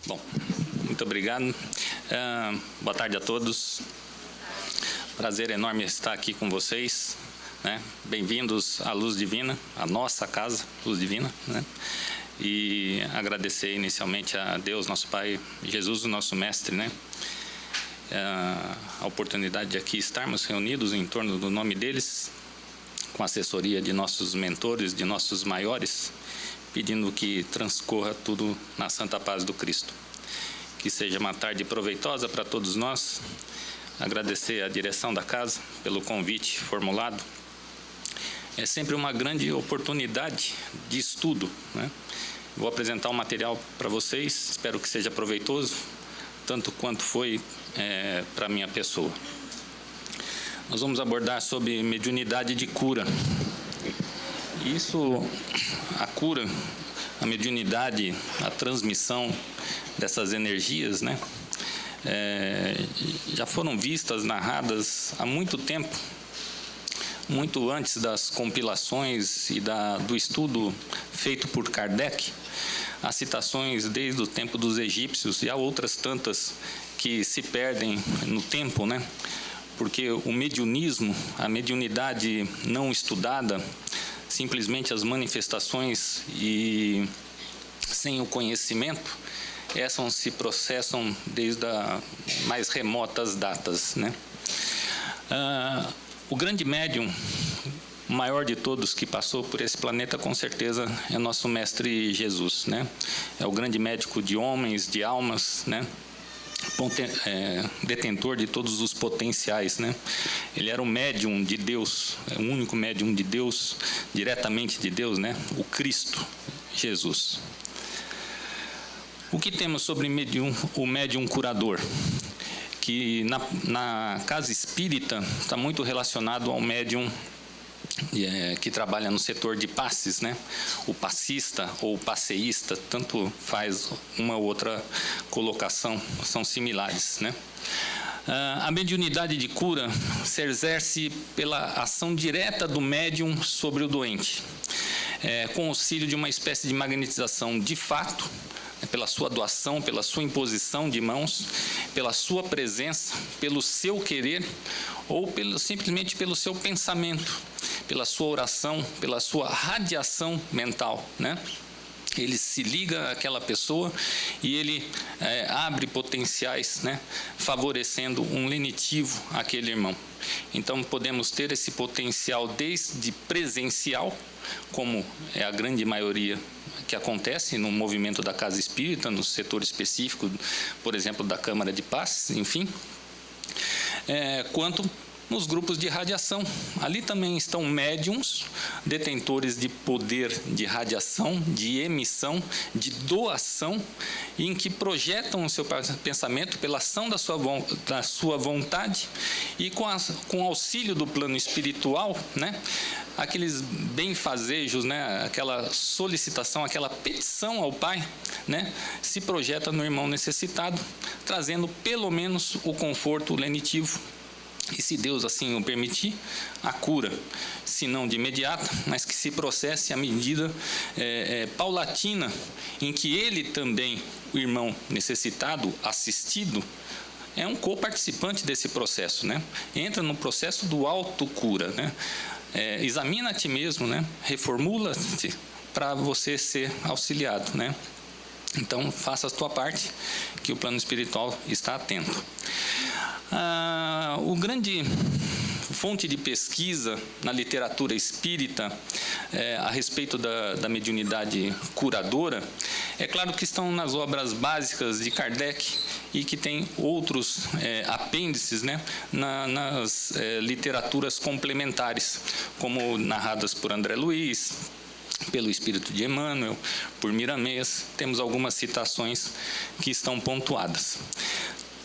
Bom, muito obrigado. Boa tarde a todos. Prazer enorme estar aqui com vocês, né? Bem-vindos à Luz Divina, à nossa casa, Luz Divina, né? E agradecer inicialmente a Deus, nosso Pai, Jesus, o nosso Mestre, né? A oportunidade de aqui estarmos reunidos em torno do nome deles, com a assessoria de nossos mentores, de nossos maiores, pedindo que transcorra tudo na santa paz do Cristo. Que seja uma tarde proveitosa para todos nós. Agradecer a direção da casa pelo convite formulado. É sempre uma grande oportunidade de estudo, né? Vou apresentar um material para vocês, espero que seja proveitoso, tanto quanto foi para a minha pessoa. Nós vamos abordar sobre mediunidade de cura. Isso, a cura, a mediunidade, a transmissão dessas energias, né? Já foram vistas, narradas há muito tempo, muito antes das compilações e do estudo feito por Kardec. Há citações desde o tempo dos egípcios e há outras tantas que se perdem no tempo, né? Porque o mediunismo, a mediunidade não estudada, simplesmente as manifestações e sem o conhecimento, essas se processam desde as mais remotas datas, né? O grande médium, o maior de todos que passou por esse planeta, com certeza, é nosso Mestre Jesus, né? É o grande médico de homens, de almas, né? Detentor de todos os potenciais, né? Ele era o médium de Deus, o único médium de Deus, diretamente de Deus, né? O Cristo, Jesus. O que temos sobre o médium curador? Que na casa espírita está muito relacionado ao médium que trabalha no setor de passes, né? O passista ou o passeísta, tanto faz uma ou outra colocação, são similares, né? A mediunidade de cura se exerce pela ação direta do médium sobre o doente, com auxílio de uma espécie de magnetização de fato, pela sua doação, pela sua imposição de mãos, pela sua presença, pelo seu querer ou simplesmente pelo seu pensamento, pela sua oração, pela sua radiação mental, né? Ele se liga àquela pessoa e ele abre potenciais, né? Favorecendo um lenitivo àquele irmão. Então podemos ter esse potencial desde presencial, como é a grande maioria que acontece no movimento da casa espírita, no setor específico, por exemplo, da Câmara de Paz, enfim, quanto nos grupos de radiação. Ali também estão médiums, detentores de poder de radiação, de emissão, de doação, em que projetam o seu pensamento pela ação da sua vontade e com auxílio do plano espiritual, né? Aqueles benfazejos, né? Aquela solicitação, aquela petição ao Pai, né? Se projeta no irmão necessitado, trazendo pelo menos o conforto lenitivo. E se Deus assim o permitir, a cura, se não de imediato, mas que se processe à medida paulatina, em que ele também, o irmão necessitado, assistido, é um co-participante desse processo, né? Entra no processo do autocura, né? Examina a ti mesmo, né? Reformula-te para você ser auxiliado, né? Então, faça a tua parte, que o plano espiritual está atento. O grande fonte de pesquisa na literatura espírita a respeito da mediunidade curadora, é claro que estão nas obras básicas de Kardec e que tem outros apêndices, né, nas literaturas complementares, como narradas por André Luiz, pelo Espírito de Emmanuel, por Miramês. Temos algumas citações que estão pontuadas.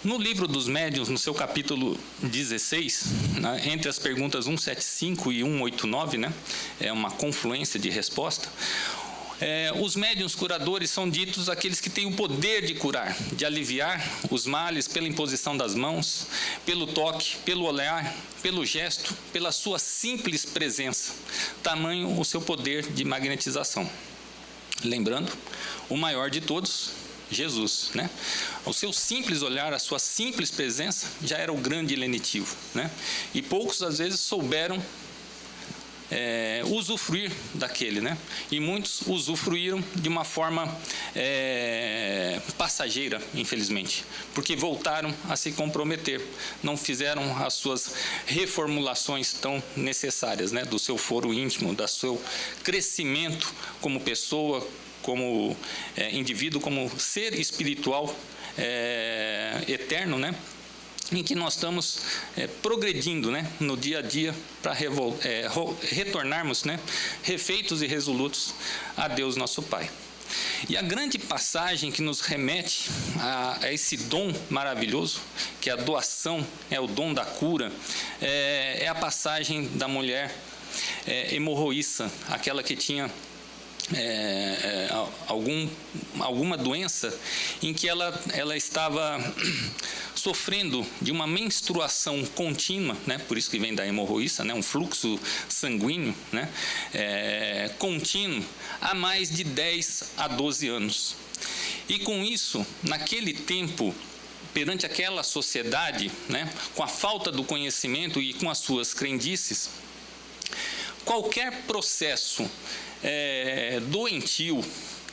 No livro dos médiuns, no seu capítulo 16, né, entre as perguntas 175 e 189, né, é uma confluência de resposta, os médiuns curadores são ditos aqueles que têm o poder de curar, de aliviar os males pela imposição das mãos, pelo toque, pelo olhar, pelo gesto, pela sua simples presença, tamanho o seu poder de magnetização. Lembrando, o maior de todos Jesus, né? O seu simples olhar, a sua simples presença já era o grande lenitivo, né? E poucos às vezes souberam usufruir daquele, né? E muitos usufruíram de uma forma passageira, infelizmente, porque voltaram a se comprometer, não fizeram as suas reformulações tão necessárias, né? Do seu foro íntimo, do seu crescimento como pessoa, como indivíduo, como ser espiritual eterno, né? Em que nós estamos progredindo, né, no dia a dia para retornarmos, né, refeitos e resolutos a Deus nosso Pai. E a grande passagem que nos remete a esse dom maravilhoso, que é a doação, é o dom da cura, é a passagem da mulher hemorroíça, aquela que tinha alguma doença em que ela estava sofrendo de uma menstruação contínua, né? Por isso que vem da hemorroíça, né? Um fluxo sanguíneo, né? Contínuo há mais de 10 a 12 anos. E com isso, naquele tempo, perante aquela sociedade, né? Com a falta do conhecimento e com as suas crendices, qualquer processo doentio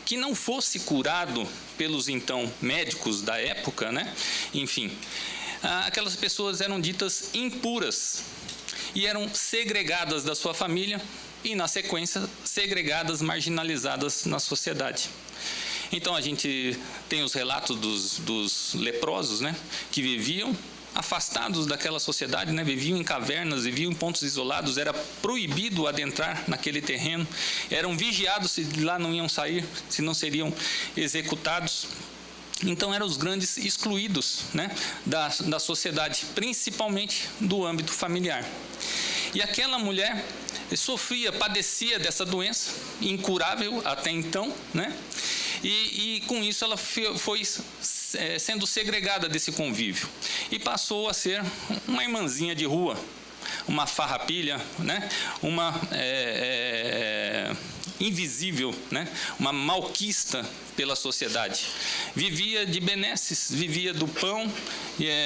que não fosse curado pelos então médicos da época, né? Enfim, aquelas pessoas eram ditas impuras e eram segregadas da sua família e, na sequência, segregadas, marginalizadas na sociedade. Então a gente tem os relatos dos leprosos, né? Que viviam afastados daquela sociedade, né? Viviam em cavernas, viviam em pontos isolados, era proibido adentrar naquele terreno, eram vigiados se lá não iam sair, se não seriam executados. Então eram os grandes excluídos, né? da sociedade, principalmente do âmbito familiar. E aquela mulher padecia dessa doença, incurável até então, né? E com isso ela foi sendo segregada desse convívio e passou a ser uma irmãzinha de rua, uma farrapilha, né? Uma invisível, né? Uma malquista pela sociedade. Vivia de benesses, vivia do pão,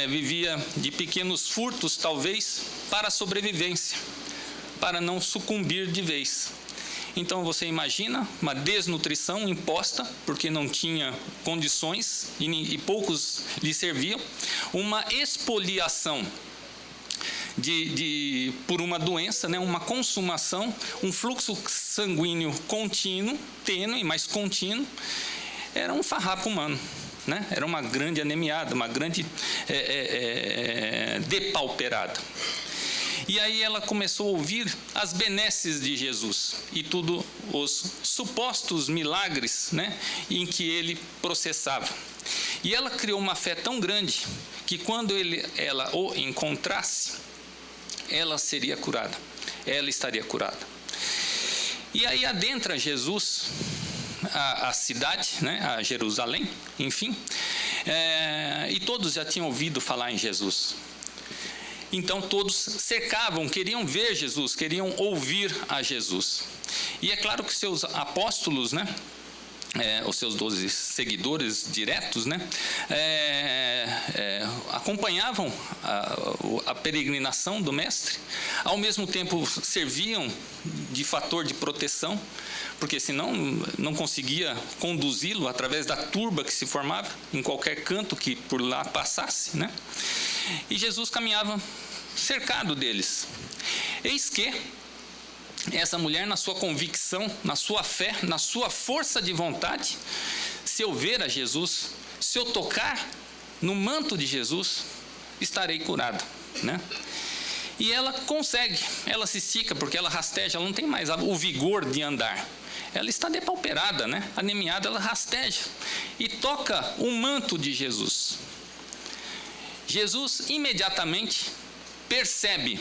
vivia de pequenos furtos, talvez, para a sobrevivência, para não sucumbir de vez. Então você imagina uma desnutrição imposta, porque não tinha condições e poucos lhe serviam, uma expoliação por uma doença, né? Uma consumação, um fluxo sanguíneo contínuo, tênue, mas contínuo, era um farrapo humano, né? Era uma grande anemiada, uma grande depauperada. E aí ela começou a ouvir as benesses de Jesus e tudo os supostos milagres, né, em que ele processava. E ela criou uma fé tão grande que quando ela o encontrasse, ela seria curada, ela estaria curada. E aí adentra Jesus a cidade, né, a Jerusalém, enfim, e todos já tinham ouvido falar em Jesus. Então todos cercavam, queriam ver Jesus, queriam ouvir a Jesus. E é claro que seus apóstolos, né, os seus 12 seguidores diretos, né, acompanhavam a peregrinação do Mestre, ao mesmo tempo serviam de fator de proteção, porque senão não conseguia conduzi-lo através da turba que se formava em qualquer canto que por lá passasse, né? E Jesus caminhava cercado deles. Eis que essa mulher, na sua convicção, na sua fé, na sua força de vontade, se eu ver a Jesus, se eu tocar no manto de Jesus, estarei curada, né? E ela consegue, ela se estica, porque ela rasteja, ela não tem mais o vigor de andar. Ela está depauperada, né? Anemiada, ela rasteja e toca o manto de Jesus. Jesus imediatamente percebe,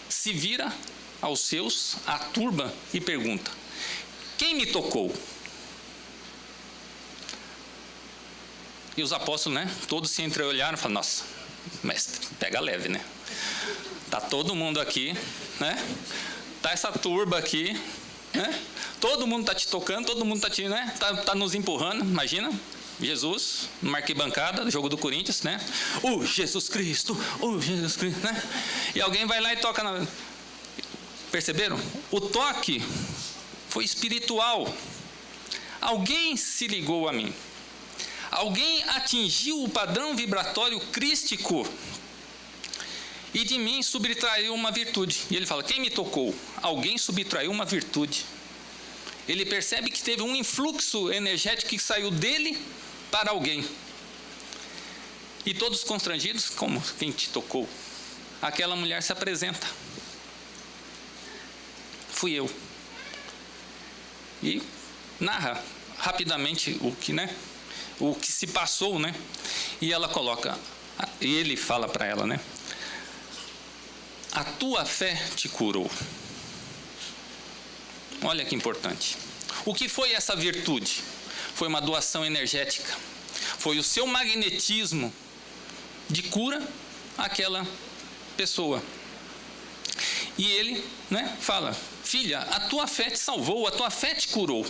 se vira aos seus, à turba, e pergunta: quem me tocou? E os apóstolos, né, todos se entreolharam e falaram: nossa, mestre, pega leve, né? Tá todo mundo aqui, né? Tá essa turba aqui, né? Todo mundo tá te tocando, todo mundo tá te, né? Tá nos empurrando, imagina. Jesus, numa arquibancada do jogo do Corinthians, né? Jesus Cristo, Jesus Cristo, né? E alguém vai lá e toca na... Perceberam? O toque foi espiritual. Alguém se ligou a mim. Alguém atingiu o padrão vibratório crístico e de mim subtraiu uma virtude. E ele fala, quem me tocou? Alguém subtraiu uma virtude. Ele percebe que teve um influxo energético que saiu dele para alguém. E todos constrangidos, como quem te tocou? Aquela mulher se apresenta. Fui eu. E narra rapidamente o que se passou, né? E ela coloca, e ele fala para ela, né? A tua fé te curou. Olha que importante. O que foi essa virtude? Foi uma doação energética. Foi o seu magnetismo de cura àquela pessoa. E ele, né, fala, filha, a tua fé te salvou, a tua fé te curou.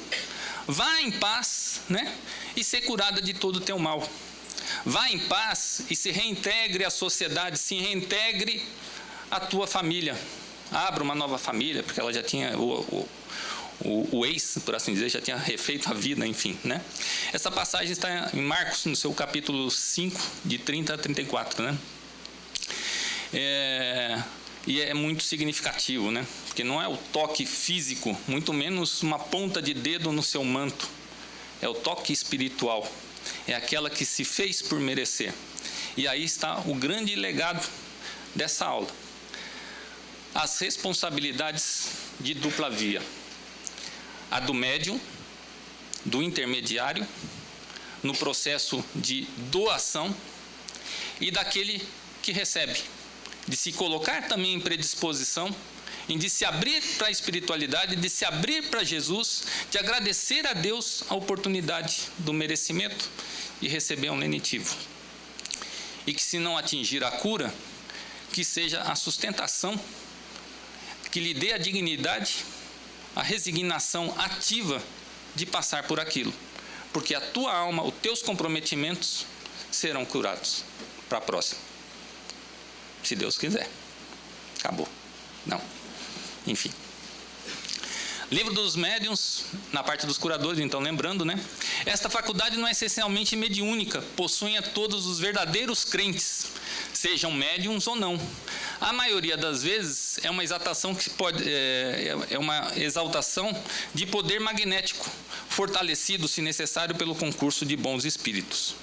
Vá em paz, né, e ser curada de todo o teu mal. Vá em paz e se reintegre à sociedade, se reintegre à tua família. Abra uma nova família, porque ela já tinha o ex, por assim dizer, já tinha refeito a vida, enfim, né? Essa passagem está em Marcos, no seu capítulo 5, de 30 a 34, né? E é muito significativo, né? Porque não é o toque físico, muito menos uma ponta de dedo no seu manto. É o toque espiritual. É aquela que se fez por merecer. E aí está o grande legado dessa aula. As responsabilidades de dupla via. A do médium, do intermediário, no processo de doação, e daquele que recebe, de se colocar também em predisposição, de se abrir para a espiritualidade, de se abrir para Jesus, de agradecer a Deus a oportunidade do merecimento e receber um lenitivo. E que, se não atingir a cura, que seja a sustentação, que lhe dê a dignidade, a resignação ativa de passar por aquilo. Porque a tua alma, os teus comprometimentos serão curados para a próxima. Se Deus quiser. Acabou. Não. Enfim. Livro dos Médiuns, na parte dos curadores, então, lembrando, né? Esta faculdade não é essencialmente mediúnica, possuem a todos os verdadeiros crentes, sejam médiuns ou não. A maioria das vezes é uma exaltação uma exaltação de poder magnético, fortalecido, se necessário, pelo concurso de bons espíritos.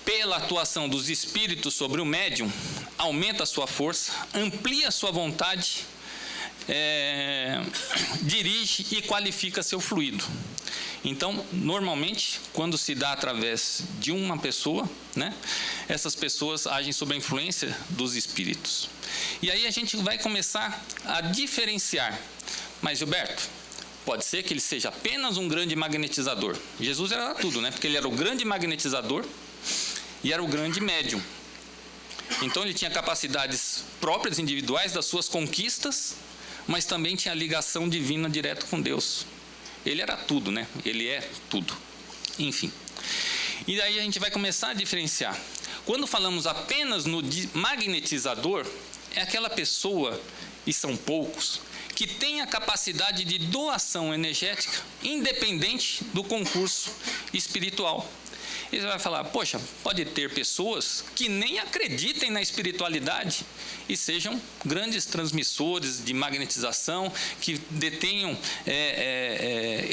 Pela atuação dos espíritos sobre o médium, aumenta a sua força, amplia a sua vontade, dirige e qualifica seu fluido. Então, normalmente, quando se dá através de uma pessoa, né, essas pessoas agem sob a influência dos espíritos. E aí a gente vai começar a diferenciar. Mas, Gilberto, pode ser que ele seja apenas um grande magnetizador. Jesus era tudo, né? Porque ele era o grande magnetizador e era o grande médium. Então, ele tinha capacidades próprias, individuais, das suas conquistas, mas também tinha ligação divina direto com Deus. Ele era tudo, né? Ele é tudo. Enfim. E daí a gente vai começar a diferenciar. Quando falamos apenas no magnetizador, é aquela pessoa, e são poucos, que tem a capacidade de doação energética independente do concurso espiritual. E você vai falar, poxa, pode ter pessoas que nem acreditem na espiritualidade e sejam grandes transmissores de magnetização, que detenham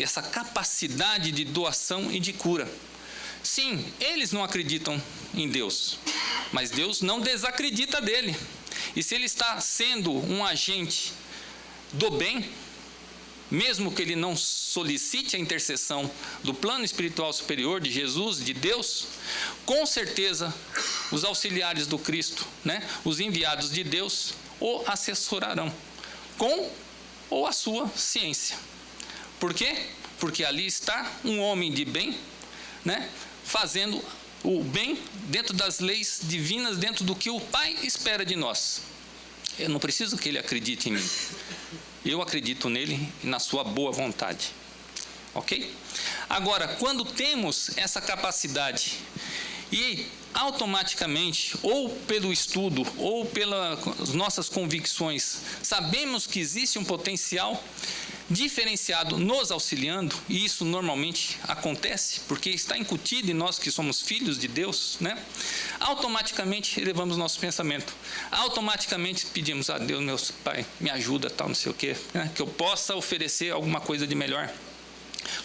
essa capacidade de doação e de cura. Sim, eles não acreditam em Deus, mas Deus não desacredita dele. E se ele está sendo um agente do bem, mesmo que ele não solicite a intercessão do plano espiritual superior, de Jesus, de Deus, com certeza os auxiliares do Cristo, né, os enviados de Deus, o assessorarão com ou a sua ciência. Por quê? Porque ali está um homem de bem, né, fazendo o bem dentro das leis divinas, dentro do que o Pai espera de nós. Eu não preciso que ele acredite em mim. Eu acredito nele e na sua boa vontade. ok? Agora, quando temos essa capacidade e automaticamente, ou pelo estudo, ou pelas nossas convicções, sabemos que existe um potencial diferenciado nos auxiliando, e isso normalmente acontece, porque está incutido em nós que somos filhos de Deus, né? Automaticamente elevamos nosso pensamento, automaticamente pedimos a Deus, meu Pai, me ajuda, tal, não sei o quê, né? Que eu possa oferecer alguma coisa de melhor.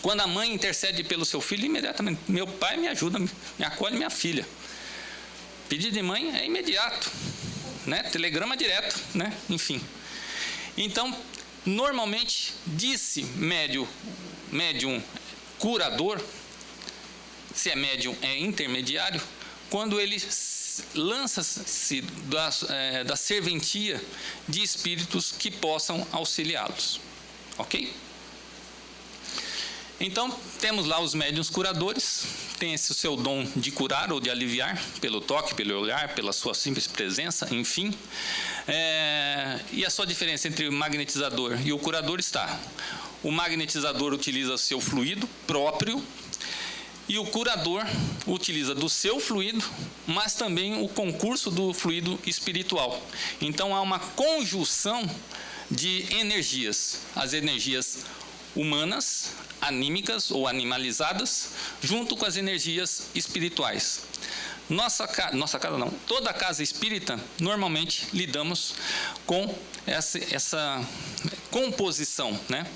Quando a mãe intercede pelo seu filho, imediatamente, meu pai me ajuda, me acolhe minha filha. Pedido de mãe é imediato, né? Telegrama direto, né? Enfim. Então, normalmente, disse médium curador, se é médium é intermediário, quando ele lança-se da serventia de espíritos que possam auxiliá-los. Ok? Então, temos lá os médiuns curadores, tem esse seu dom de curar ou de aliviar, pelo toque, pelo olhar, pela sua simples presença, enfim. E a sua diferença entre o magnetizador e o curador está: o magnetizador utiliza seu fluido próprio, e o curador utiliza do seu fluido, mas também o concurso do fluido espiritual. Então, há uma conjunção de energias, as energias humanas, anímicas ou animalizadas, junto com as energias espirituais. Nossa casa não, toda a casa espírita, normalmente lidamos com essa composição, né?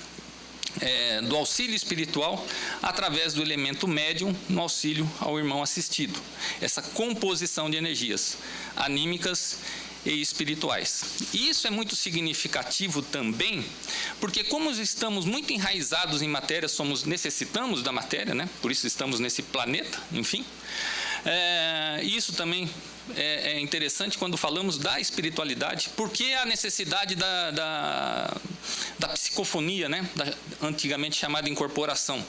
Do auxílio espiritual através do elemento médium no auxílio ao irmão assistido. Essa composição de energias anímicas e espirituais. E isso é muito significativo também, porque como estamos muito enraizados em matéria, necessitamos da matéria, né? Por isso estamos nesse planeta, enfim. Isso também é interessante quando falamos da espiritualidade, porque a necessidade da psicofonia, né? Antigamente chamada incorporação.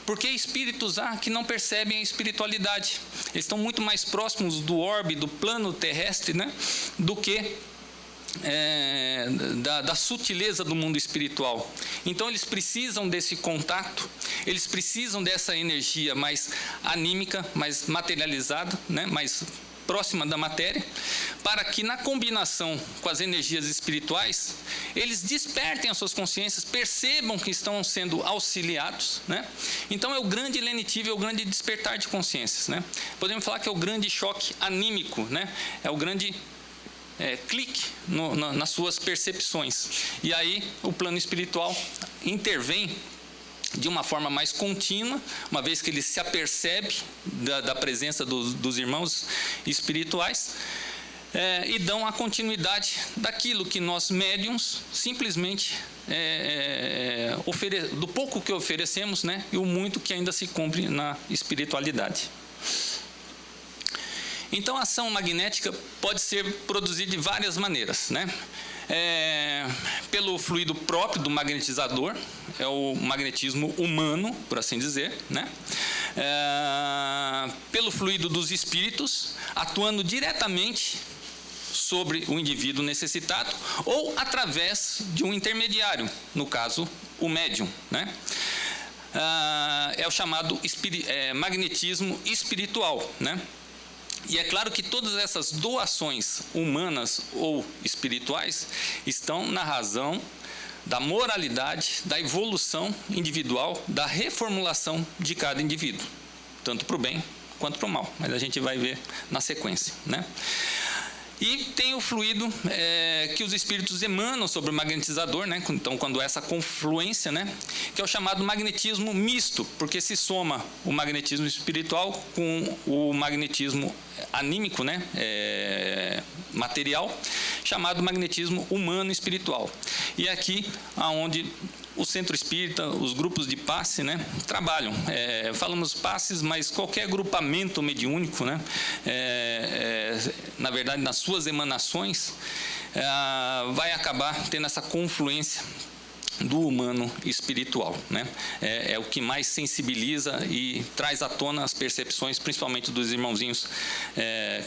Porque espíritos há que não percebem a espiritualidade. Eles estão muito mais próximos do orbe, do plano terrestre, né? Do que da sutileza do mundo espiritual. Então eles precisam desse contato, eles precisam dessa energia mais anímica, mais materializada, né? Mais próxima da matéria, para que na combinação com as energias espirituais, eles despertem as suas consciências, percebam que estão sendo auxiliados, né? Então é o grande lenitivo, é o grande despertar de consciências, né? Podemos falar que é o grande choque anímico, né? É o grande clique nas suas percepções. E aí o plano espiritual intervém de uma forma mais contínua, uma vez que ele se apercebe da presença dos irmãos espirituais, e dão a continuidade daquilo que nós médiuns simplesmente do pouco que oferecemos, né, e o muito que ainda se cumpre na espiritualidade. Então a ação magnética pode ser produzida de várias maneiras, né? Pelo fluido próprio do magnetizador, é o magnetismo humano, por assim dizer, né? Pelo fluido dos espíritos, atuando diretamente sobre o indivíduo necessitado, ou através de um intermediário, no caso, o médium, né? É o chamado magnetismo espiritual, né? E é claro que todas essas doações humanas ou espirituais estão na razão da moralidade, da evolução individual, da reformulação de cada indivíduo, tanto para o bem quanto para o mal, mas a gente vai ver na sequência, né? E tem o fluido que os espíritos emanam sobre o magnetizador, né? Então, quando essa confluência, né? Que é o chamado magnetismo misto, porque se soma o magnetismo espiritual com o magnetismo anímico, né? Material, chamado magnetismo humano espiritual. E é aqui aonde o centro espírita, os grupos de passe, né, trabalham. Falamos passes, mas qualquer agrupamento mediúnico, né, na verdade, nas suas emanações, vai acabar tendo essa confluência do humano espiritual, né? É o que mais sensibiliza e traz à tona as percepções, principalmente dos irmãozinhos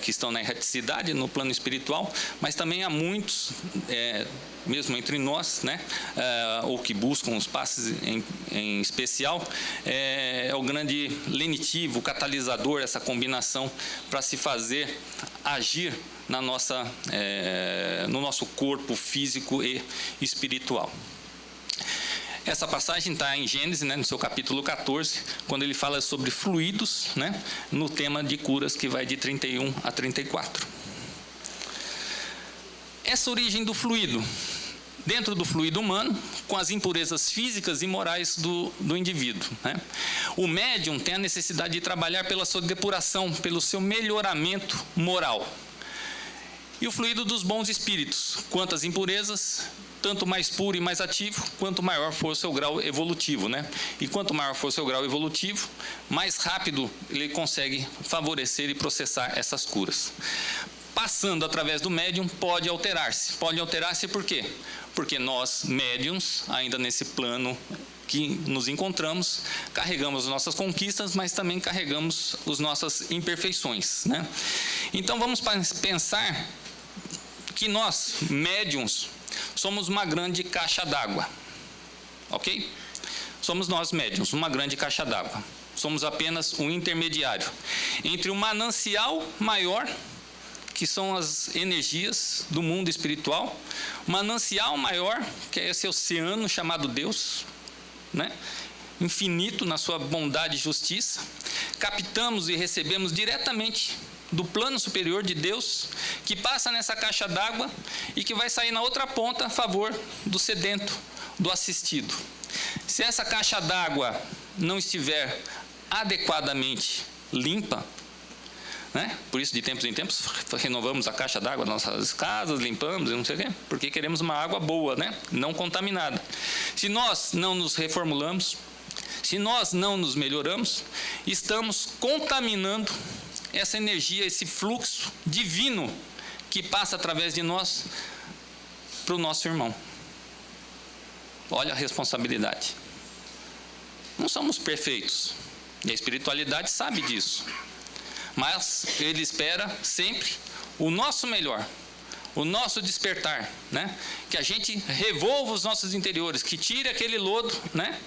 que estão na erraticidade, no plano espiritual, mas também há muitos, mesmo entre nós, né? Ou que buscam os passes em especial, é o grande lenitivo, o catalisador, essa combinação para se fazer agir no nosso corpo físico e espiritual. Essa passagem está em Gênesis, né, no seu capítulo 14, quando ele fala sobre fluidos, né, no tema de curas, que vai de 31 a 34. Essa origem do fluido, dentro do fluido humano, com as impurezas físicas e morais do indivíduo, né? O médium tem a necessidade de trabalhar pela sua depuração, pelo seu melhoramento moral. E o fluido dos bons espíritos, quanto às impurezas, tanto mais puro e mais ativo, quanto maior for o seu grau evolutivo, né? E quanto maior for o seu grau evolutivo, mais rápido ele consegue favorecer e processar essas curas. Passando através do médium, pode alterar-se. Pode alterar-se por quê? Porque nós, médiums, ainda nesse plano que nos encontramos, carregamos as nossas conquistas, mas também carregamos as nossas imperfeições, né? Então vamos pensar que nós, médiums, somos uma grande caixa d'água, ok? Somos nós médiuns, uma grande caixa d'água. Somos apenas um intermediário entre um manancial maior, que são as energias do mundo espiritual, um manancial maior, que é esse oceano chamado Deus, né? Infinito na sua bondade e justiça. Captamos e recebemos diretamente do plano superior de Deus, que passa nessa caixa d'água e que vai sair na outra ponta a favor do sedento, do assistido. Se essa caixa d'água não estiver adequadamente limpa, né? Por isso de tempos em tempos renovamos a caixa d'água das nossas casas, limpamos e não sei o quê, porque queremos uma água boa, né? Não contaminada. Se nós não nos reformulamos, se nós não nos melhoramos, estamos contaminando essa energia, esse fluxo divino que passa através de nós para o nosso irmão. Olha a responsabilidade. Não somos perfeitos, e a espiritualidade sabe disso, mas ele espera sempre o nosso melhor, o nosso despertar, né? Que a gente revolva os nossos interiores, que tire aquele lodo, né?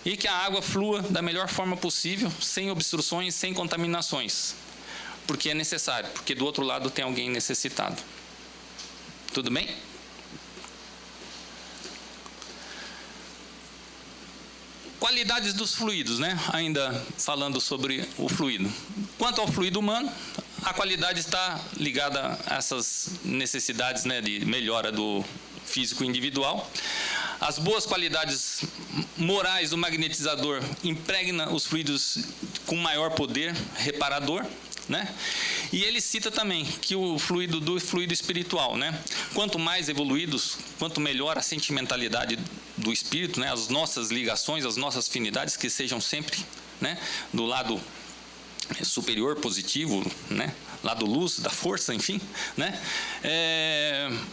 E que a água flua da melhor forma possível, sem obstruções, sem contaminações. Porque é necessário, porque do outro lado tem alguém necessitado. Tudo bem? Qualidades dos fluidos, né? Ainda falando sobre o fluido. Quanto ao fluido humano, a qualidade está ligada a essas necessidades, né, de melhora do físico individual. As boas qualidades morais do magnetizador impregna os fluidos com maior poder reparador, né? E ele cita também que o fluido do fluido espiritual, né? Quanto mais evoluídos, quanto melhor a sentimentalidade do espírito, né? As nossas ligações, as nossas afinidades, que sejam sempre, né, do lado superior, positivo, né? Lado luz, da força, enfim, né?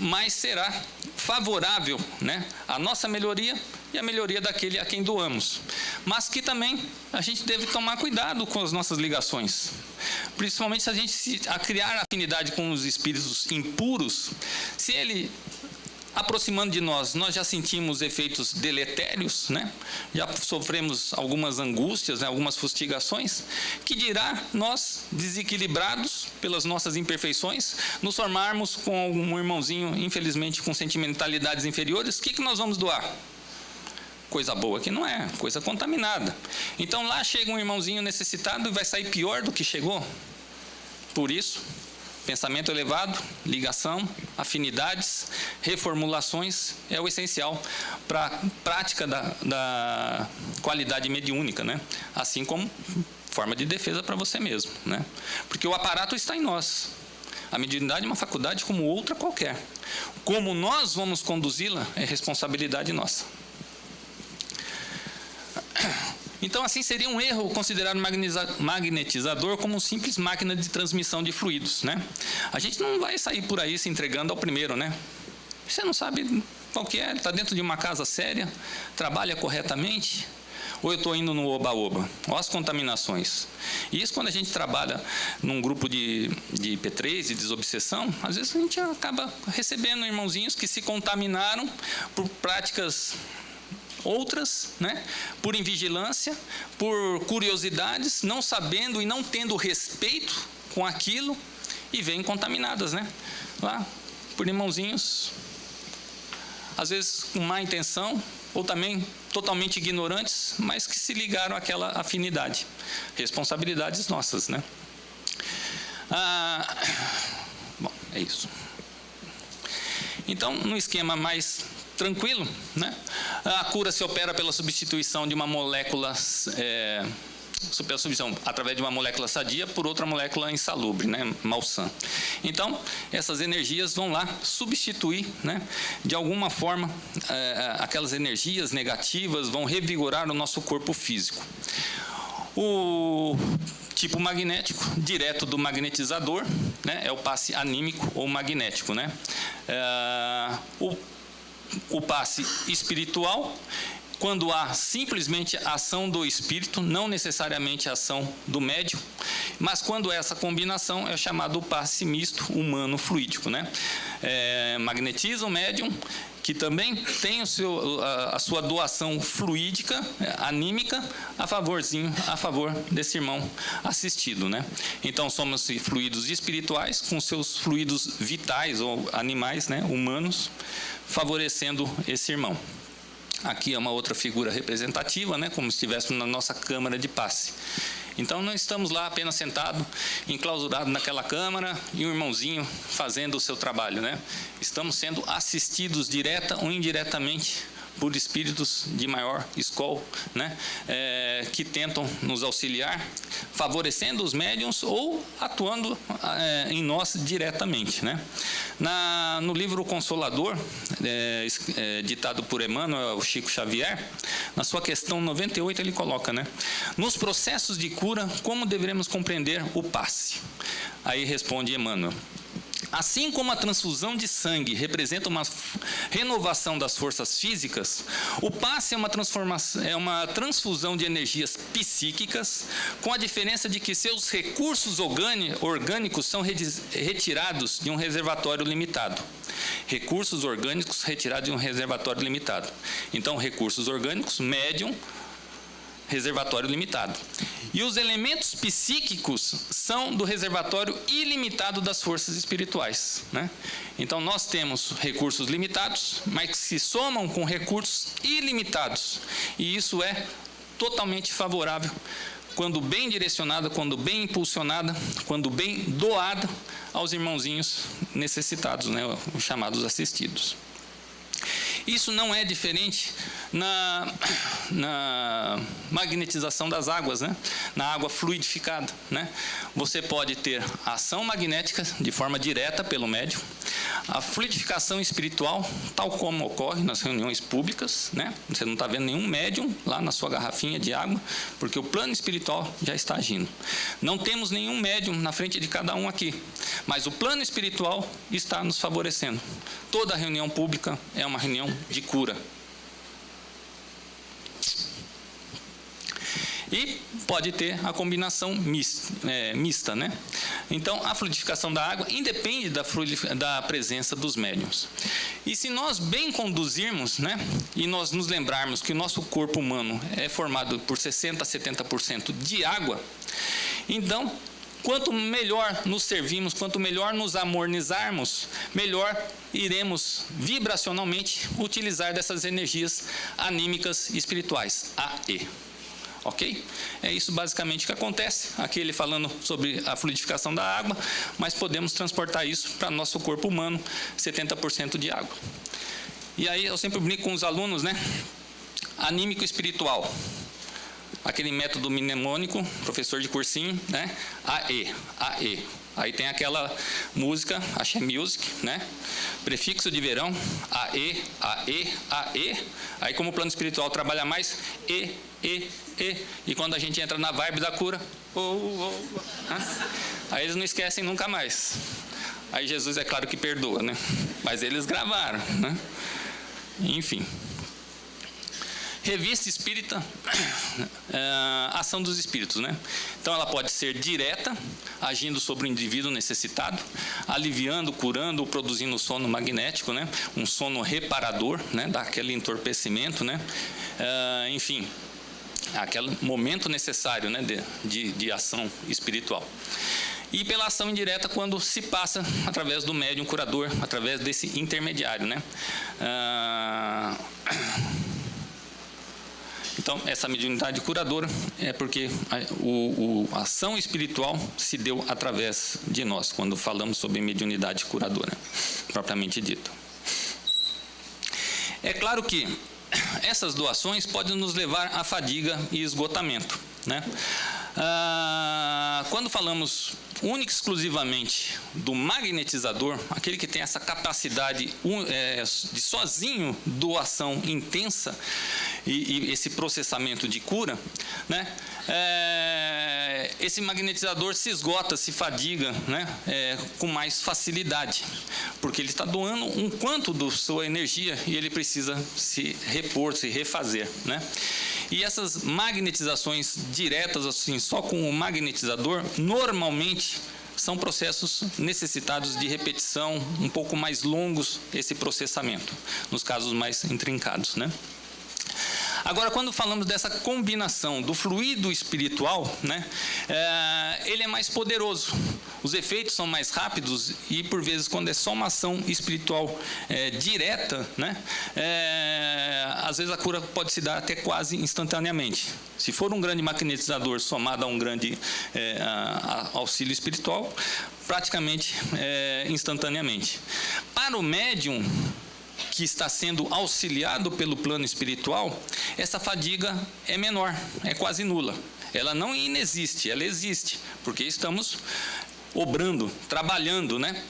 Mais será favorável, né, a nossa melhoria e a melhoria daquele a quem doamos. Mas que também a gente deve tomar cuidado com as nossas ligações. Principalmente se a gente criar afinidade com os espíritos impuros, se ele aproximando de nós, nós já sentimos efeitos deletérios, né? Já sofremos algumas angústias, né? Algumas fustigações, que dirá nós, desequilibrados pelas nossas imperfeições, nos formarmos com um irmãozinho, infelizmente, com sentimentalidades inferiores, o que nós vamos doar? Coisa boa que não é, coisa contaminada. Então lá chega um irmãozinho necessitado e vai sair pior do que chegou. Por isso, pensamento elevado, ligação, afinidades, reformulações é o essencial para a prática da qualidade mediúnica, né? Assim como forma de defesa para você mesmo, né? Porque o aparato está em nós. A mediunidade é uma faculdade como outra qualquer. Como nós vamos conduzi-la é responsabilidade nossa. Então, assim, seria um erro considerar o magnetizador como uma simples máquina de transmissão de fluidos, né? A gente não vai sair por aí se entregando ao primeiro, né? Você não sabe Qual que é? Ele está dentro de uma casa séria, trabalha corretamente, ou eu estou indo no oba-oba? Olha as contaminações. E isso, quando a gente trabalha num grupo de P3, de desobsessão, às vezes a gente acaba recebendo irmãozinhos que se contaminaram por práticas outras, né? Por invigilância, por curiosidades, não sabendo e não tendo respeito com aquilo, e vêm contaminadas, né? Lá, por irmãozinhos, às vezes com má intenção, ou também totalmente ignorantes, mas que se ligaram àquela afinidade. Responsabilidades nossas, né? Bom, é isso. Então, no esquema mais tranquilo, né? A cura se opera pela substituição de uma molécula, através de uma molécula sadia por outra molécula insalubre, né? Malsã. Então, essas energias vão lá substituir, né? De alguma forma, aquelas energias negativas vão revigorar o nosso corpo físico. O tipo magnético, direto do magnetizador, né? É o passe anímico ou magnético, né? O passe espiritual, quando há simplesmente a ação do espírito, não necessariamente a ação do médium, mas quando essa combinação é chamado passe misto humano-fluídico, né? Magnetiza o médium, que também tem a sua doação fluídica, anímica, a favor desse irmão assistido, né? Então, somos fluidos espirituais com seus fluidos vitais ou animais, né, humanos, favorecendo esse irmão. Aqui é uma outra figura representativa, né, como se estivéssemos na nossa câmara de passe. Então, não estamos lá apenas sentados, enclausurados naquela câmara e um irmãozinho fazendo o seu trabalho, né? Estamos sendo assistidos direta ou indiretamente por espíritos de maior escola, né? Que tentam nos auxiliar, favorecendo os médiuns ou atuando em nós diretamente, né? No livro Consolador, ditado por Emmanuel, Chico Xavier, na sua questão 98 ele coloca, né? Nos processos de cura, como deveremos compreender o passe? Aí responde Emmanuel: assim como a transfusão de sangue representa uma renovação das forças físicas, o passe é uma transfusão de energias psíquicas, com a diferença de que seus recursos orgânicos são retirados de um reservatório limitado. Recursos orgânicos retirados de um reservatório limitado. Então, recursos orgânicos, médium, reservatório limitado. E os elementos psíquicos são do reservatório ilimitado das forças espirituais, né? Então, nós temos recursos limitados, mas que se somam com recursos ilimitados. E isso é totalmente favorável quando bem direcionada, quando bem impulsionada, quando bem doada aos irmãozinhos necessitados, né? Os chamados assistidos. Isso não é diferente na magnetização das águas, né? Na água fluidificada, né? Você pode ter a ação magnética de forma direta pelo médium, a fluidificação espiritual, tal como ocorre nas reuniões públicas, né? Você não está vendo nenhum médium lá na sua garrafinha de água, porque o plano espiritual já está agindo. Não temos nenhum médium na frente de cada um aqui, mas o plano espiritual está nos favorecendo. Toda reunião pública é uma reunião de cura. E pode ter a combinação mista, né? Então, a fluidificação da água independe da presença dos médiuns. E se nós bem conduzirmos, né? E nós nos lembrarmos que o nosso corpo humano é formado por 60% a 70% de água, então, quanto melhor nos servimos, quanto melhor nos harmonizarmos, melhor iremos vibracionalmente utilizar dessas energias anímicas espirituais, AE. Ok? É isso basicamente que acontece. Aqui ele falando sobre a fluidificação da água, mas podemos transportar isso para nosso corpo humano, 70% de água. E aí eu sempre brinco com os alunos, né? Anímico espiritual. Aquele método mnemônico, professor de cursinho, né? AE, AE. Aí tem aquela música, Axé Music, né? Prefixo de verão, AE, AE, AE. Aí como o plano espiritual trabalha mais, E. E quando a gente entra na vibe da cura, aí eles não esquecem nunca mais. Aí Jesus, é claro que perdoa, né? Mas eles gravaram, né? Enfim. Revista espírita, ação dos espíritos, né? Então ela pode ser direta, agindo sobre o indivíduo necessitado, aliviando, curando ou produzindo sono magnético, né? Um sono reparador, né? Daquele entorpecimento, né? Enfim, aquele momento necessário, né? de ação espiritual. E pela ação indireta, quando se passa através do médium curador, através desse intermediário, né? Então, essa mediunidade curadora é porque a ação espiritual se deu através de nós, quando falamos sobre mediunidade curadora, propriamente dito. É claro que essas doações podem nos levar à fadiga e esgotamento, né? Quando falamos única e exclusivamente do magnetizador, aquele que tem essa capacidade de sozinho doação intensa e esse processamento de cura, né? Esse magnetizador se esgota, se fadiga, né? Com mais facilidade, porque ele está doando um quanto da sua energia e ele precisa se repor, se refazer, né? E essas magnetizações diretas, assim, só com o magnetizador, normalmente são processos necessitados de repetição, um pouco mais longos esse processamento, nos casos mais intrincados, né? Agora, quando falamos dessa combinação do fluido espiritual, né, ele é mais poderoso. Os efeitos são mais rápidos e, por vezes, quando é só uma ação espiritual direta, né, às vezes a cura pode se dar até quase instantaneamente. Se for um grande magnetizador somado a um grande auxílio espiritual, praticamente instantaneamente. Para o médium que está sendo auxiliado pelo plano espiritual, essa fadiga é menor, é quase nula. Ela não inexiste, ela existe, porque estamos obrando, trabalhando, né?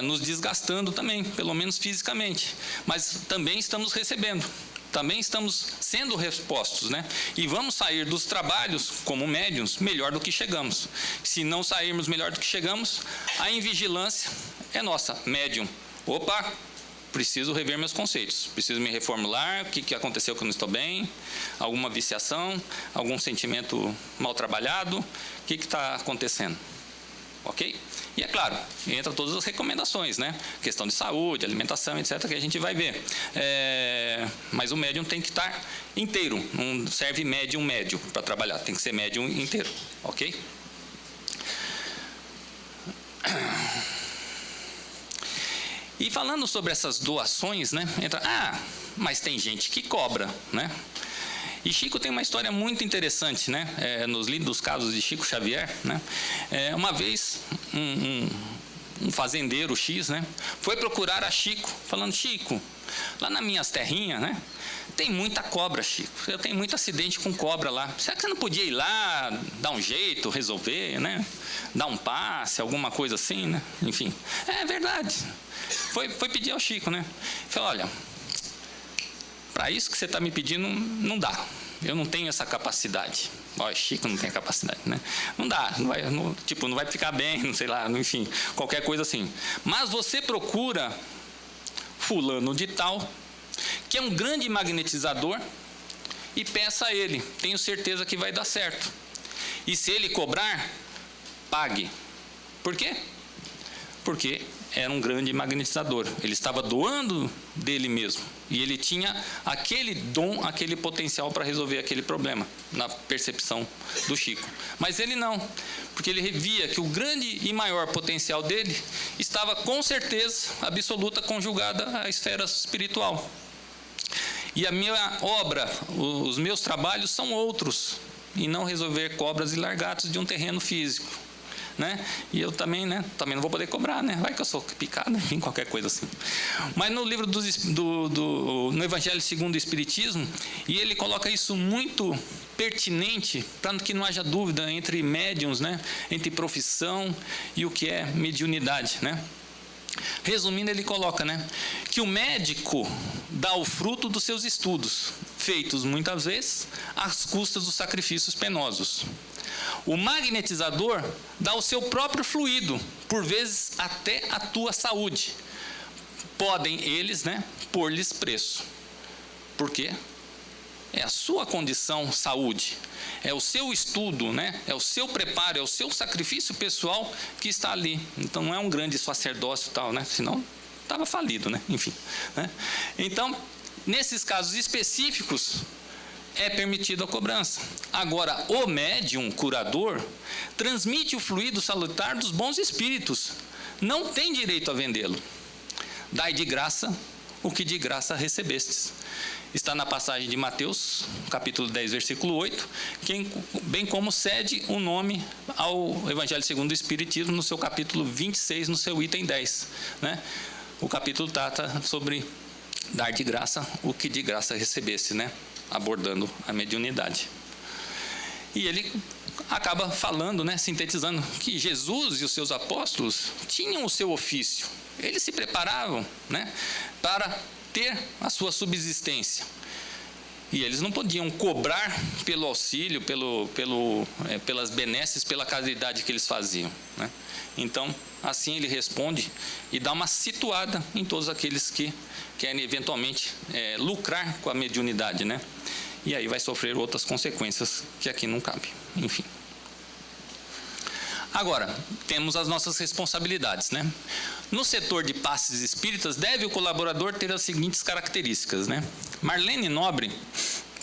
Nos desgastando também, pelo menos fisicamente, mas também estamos recebendo. Também estamos sendo respostos, né? E vamos sair dos trabalhos como médiuns melhor do que chegamos. Se não sairmos melhor do que chegamos, a invigilância é nossa, médium. Opa! Preciso rever meus conceitos, preciso me reformular, o que aconteceu que eu não estou bem, alguma viciação, algum sentimento mal trabalhado, o que está acontecendo, ok? E é claro, entra todas as recomendações, né? Questão de saúde, alimentação, etc., que a gente vai ver. Mas o médium tem que estar inteiro, não serve médium para trabalhar, tem que ser médium inteiro, ok? E falando sobre essas doações, né? Mas tem gente que cobra, né? E Chico tem uma história muito interessante, né? Nos lindos casos de Chico Xavier, né? Uma vez, um fazendeiro X, né? Foi procurar a Chico, falando: Chico, lá nas minhas terrinhas, né? Tem muita cobra, Chico. Eu tenho muito acidente com cobra lá. Será que você não podia ir lá, dar um jeito, resolver, né? Dar um passe, alguma coisa assim, né? Enfim, é verdade. Foi pedir ao Chico, né? Falou: olha, para isso que você está me pedindo, não dá. Eu não tenho essa capacidade. Olha, Chico não tem capacidade, né? Não dá, não vai ficar bem, não sei lá, enfim, qualquer coisa assim. Mas você procura fulano de tal, que é um grande magnetizador, e peça a ele. Tenho certeza que vai dar certo. E se ele cobrar, pague. Por quê? Porque era um grande magnetizador. Ele estava doando dele mesmo. E ele tinha aquele dom, aquele potencial para resolver aquele problema, na percepção do Chico. Mas ele não, porque ele via que o grande e maior potencial dele estava, com certeza absoluta, conjugada à esfera espiritual. E a minha obra, os meus trabalhos são outros, e não resolver cobras e largatos de um terreno físico, né? E eu também, né? Também não vou poder cobrar, né? Vai que eu sou picado, enfim, qualquer coisa assim. Mas no livro no Evangelho segundo o Espiritismo, e ele coloca isso muito pertinente, para que não haja dúvida entre médiuns, né? Entre profissão e o que é mediunidade, né? Resumindo, ele coloca, né, que o médico dá o fruto dos seus estudos, feitos muitas vezes às custas dos sacrifícios penosos. O magnetizador dá o seu próprio fluido, por vezes até a tua saúde, podem eles, né, pôr-lhes preço. Por quê? É a sua condição saúde, é o seu estudo, né? É o seu preparo, é o seu sacrifício pessoal que está ali. Então não é um grande sacerdócio e tal, né? Senão estava falido, né? Enfim, né? Então, nesses casos específicos, é permitido a cobrança. Agora, o médium curador transmite o fluido salutar dos bons espíritos. Não tem direito a vendê-lo. Dai de graça o que de graça recebestes. Está na passagem de Mateus, capítulo 10, versículo 8, bem como cede o nome ao Evangelho segundo o Espiritismo, no seu capítulo 26, no seu item 10. Né? O capítulo trata sobre dar de graça o que de graça recebesse, né? Abordando a mediunidade. E ele acaba falando, né, sintetizando, que Jesus e os seus apóstolos tinham o seu ofício. Eles se preparavam, né, para ter a sua subsistência. E eles não podiam cobrar pelo auxílio, pelas benesses, pela caridade que eles faziam. Né? Então, assim ele responde e dá uma situada em todos aqueles que querem eventualmente lucrar com a mediunidade, né? E aí vai sofrer outras consequências que aqui não cabe. Enfim. Agora, temos as nossas responsabilidades, né? No setor de passes espíritas, deve o colaborador ter as seguintes características, né? Marlene Nobre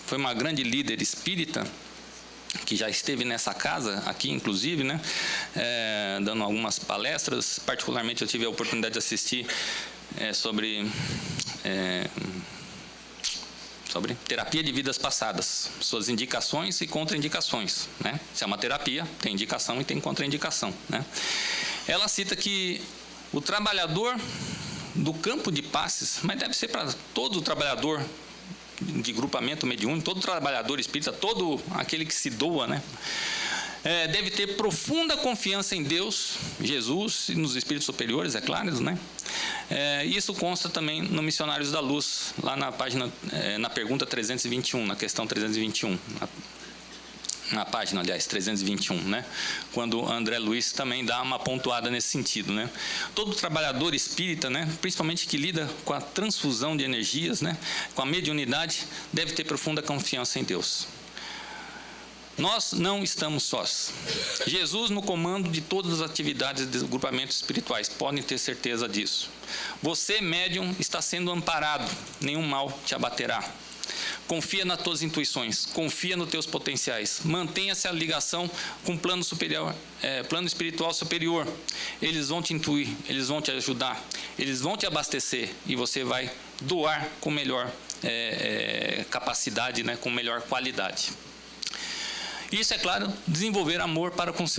foi uma grande líder espírita, que já esteve nessa casa, aqui inclusive, né? Dando algumas palestras. Particularmente eu tive a oportunidade de assistir sobre terapia de vidas passadas, suas indicações e contraindicações, né? Se é uma terapia, tem indicação e tem contraindicação, né? Ela cita que o trabalhador do campo de passes, mas deve ser para todo trabalhador de grupamento mediúnico, todo trabalhador espírita, todo aquele que se doa, né? Deve ter profunda confiança em Deus, Jesus e nos espíritos superiores, é claro, né? Isso consta também no Missionários da Luz, lá na página, na pergunta 321, na questão 321, na página, aliás, 321, né? Quando André Luiz também dá uma pontuada nesse sentido, né? Todo trabalhador espírita, né, principalmente que lida com a transfusão de energias, né, com a mediunidade, deve ter profunda confiança em Deus. Nós não estamos sós. Jesus no comando de todas as atividades dos grupamentos espirituais, podem ter certeza disso. Você, médium, está sendo amparado, nenhum mal te abaterá. Confia nas tuas intuições, confia nos teus potenciais, mantenha-se a ligação com o plano superior, plano espiritual superior. Eles vão te intuir, eles vão te ajudar, eles vão te abastecer e você vai doar com melhor capacidade, né, com melhor qualidade. Isso, é claro, desenvolver amor para com os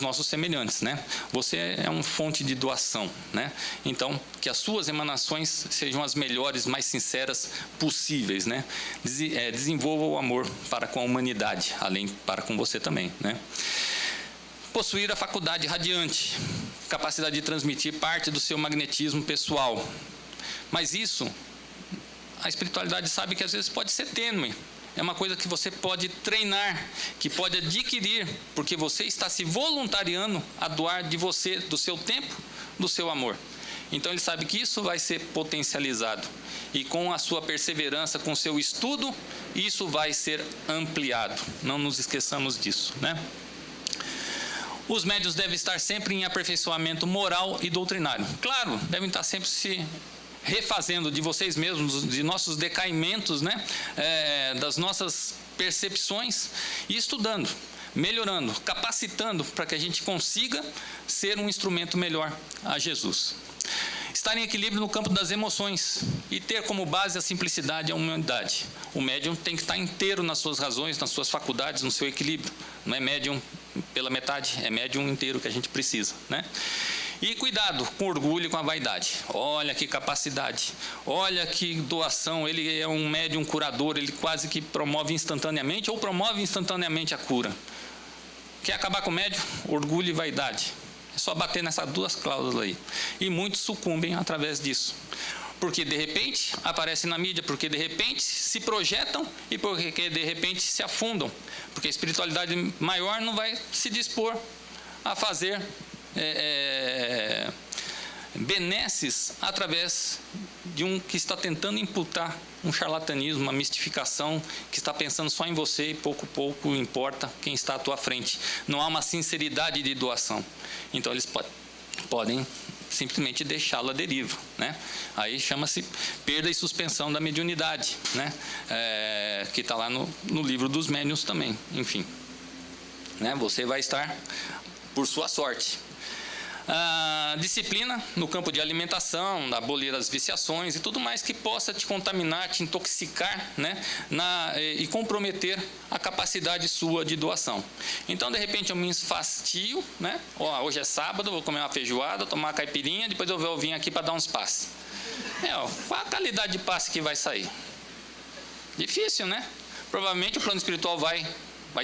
nossos semelhantes, né? Você é uma fonte de doação, né? Então, que as suas emanações sejam as melhores, mais sinceras possíveis, né? Desenvolva o amor para com a humanidade, além para com você também, né? Possuir a faculdade radiante, capacidade de transmitir parte do seu magnetismo pessoal. Mas isso, a espiritualidade sabe que às vezes pode ser tênue. É uma coisa que você pode treinar, que pode adquirir, porque você está se voluntariando a doar de você, do seu tempo, do seu amor. Então ele sabe que isso vai ser potencializado. E com a sua perseverança, com o seu estudo, isso vai ser ampliado. Não nos esqueçamos disso, né? Os médiuns devem estar sempre em aperfeiçoamento moral e doutrinário. Claro, devem estar sempre se refazendo de vocês mesmos, de nossos decaimentos, né? Das nossas percepções e estudando, melhorando, capacitando para que a gente consiga ser um instrumento melhor a Jesus. Estar em equilíbrio no campo das emoções e ter como base a simplicidade e a humanidade. O médium tem que estar inteiro nas suas razões, nas suas faculdades, no seu equilíbrio. Não é médium pela metade, é médium inteiro que a gente precisa, né? E cuidado com orgulho e com a vaidade. Olha que capacidade, olha que doação, ele é um médium curador, ele quase que promove instantaneamente ou promove instantaneamente a cura. Quer acabar com o médium? Orgulho e vaidade. É só bater nessas duas cláusulas aí. E muitos sucumbem através disso. Porque de repente aparecem na mídia, porque de repente se projetam e porque de repente se afundam. Porque a espiritualidade maior não vai se dispor a fazer benesses através de um que está tentando imputar um charlatanismo, uma mistificação, que está pensando só em você e pouco importa quem está à tua frente. Não há uma sinceridade de doação. Então eles podem simplesmente deixá-lo à deriva, né? Aí chama-se perda e suspensão da mediunidade, né? Que está lá no livro dos médiuns também, enfim, né? Você vai estar por sua sorte. Disciplina no campo de alimentação, abolir as viciações e tudo mais que possa te contaminar, te intoxicar, né? E comprometer a capacidade sua de doação. Então, de repente, eu me esfastio, né? Hoje é sábado, vou comer uma feijoada, tomar uma caipirinha, depois eu vou vir aqui para dar uns passes. Qual a qualidade de passe que vai sair? Difícil, né? Provavelmente o plano espiritual vai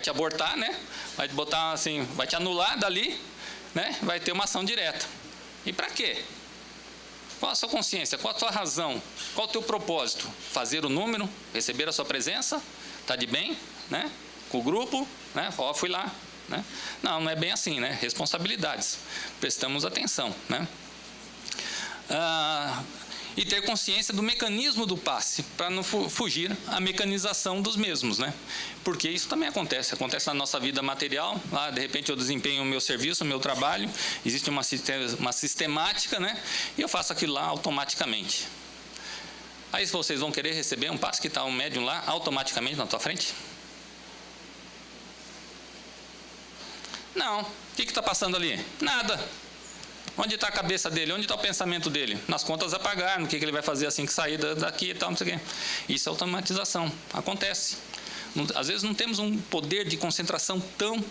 te abortar, né? Vai te botar assim, vai te anular dali, né? Vai ter uma ação direta. E para quê? Qual a sua consciência? Qual a sua razão? Qual o teu propósito? Fazer o número? Receber a sua presença? Está de bem? Né? Com o grupo? Né? Fui lá. Né? Não é bem assim, né? Responsabilidades. Prestamos atenção, né? E ter consciência do mecanismo do passe, para não fugir à mecanização dos mesmos, né? Porque isso também acontece na nossa vida material. Lá, de repente, eu desempenho o meu serviço, o meu trabalho, existe uma sistemática, né? E eu faço aquilo lá automaticamente. Aí vocês vão querer receber um passe que está um médium lá automaticamente na tua frente? Não. O que está passando ali? Nada. Onde está a cabeça dele? Onde está o pensamento dele? Nas contas a pagar, no que ele vai fazer assim que sair daqui e tal, não sei o quê. Isso é automatização. Acontece. Às vezes não temos um poder de concentração tão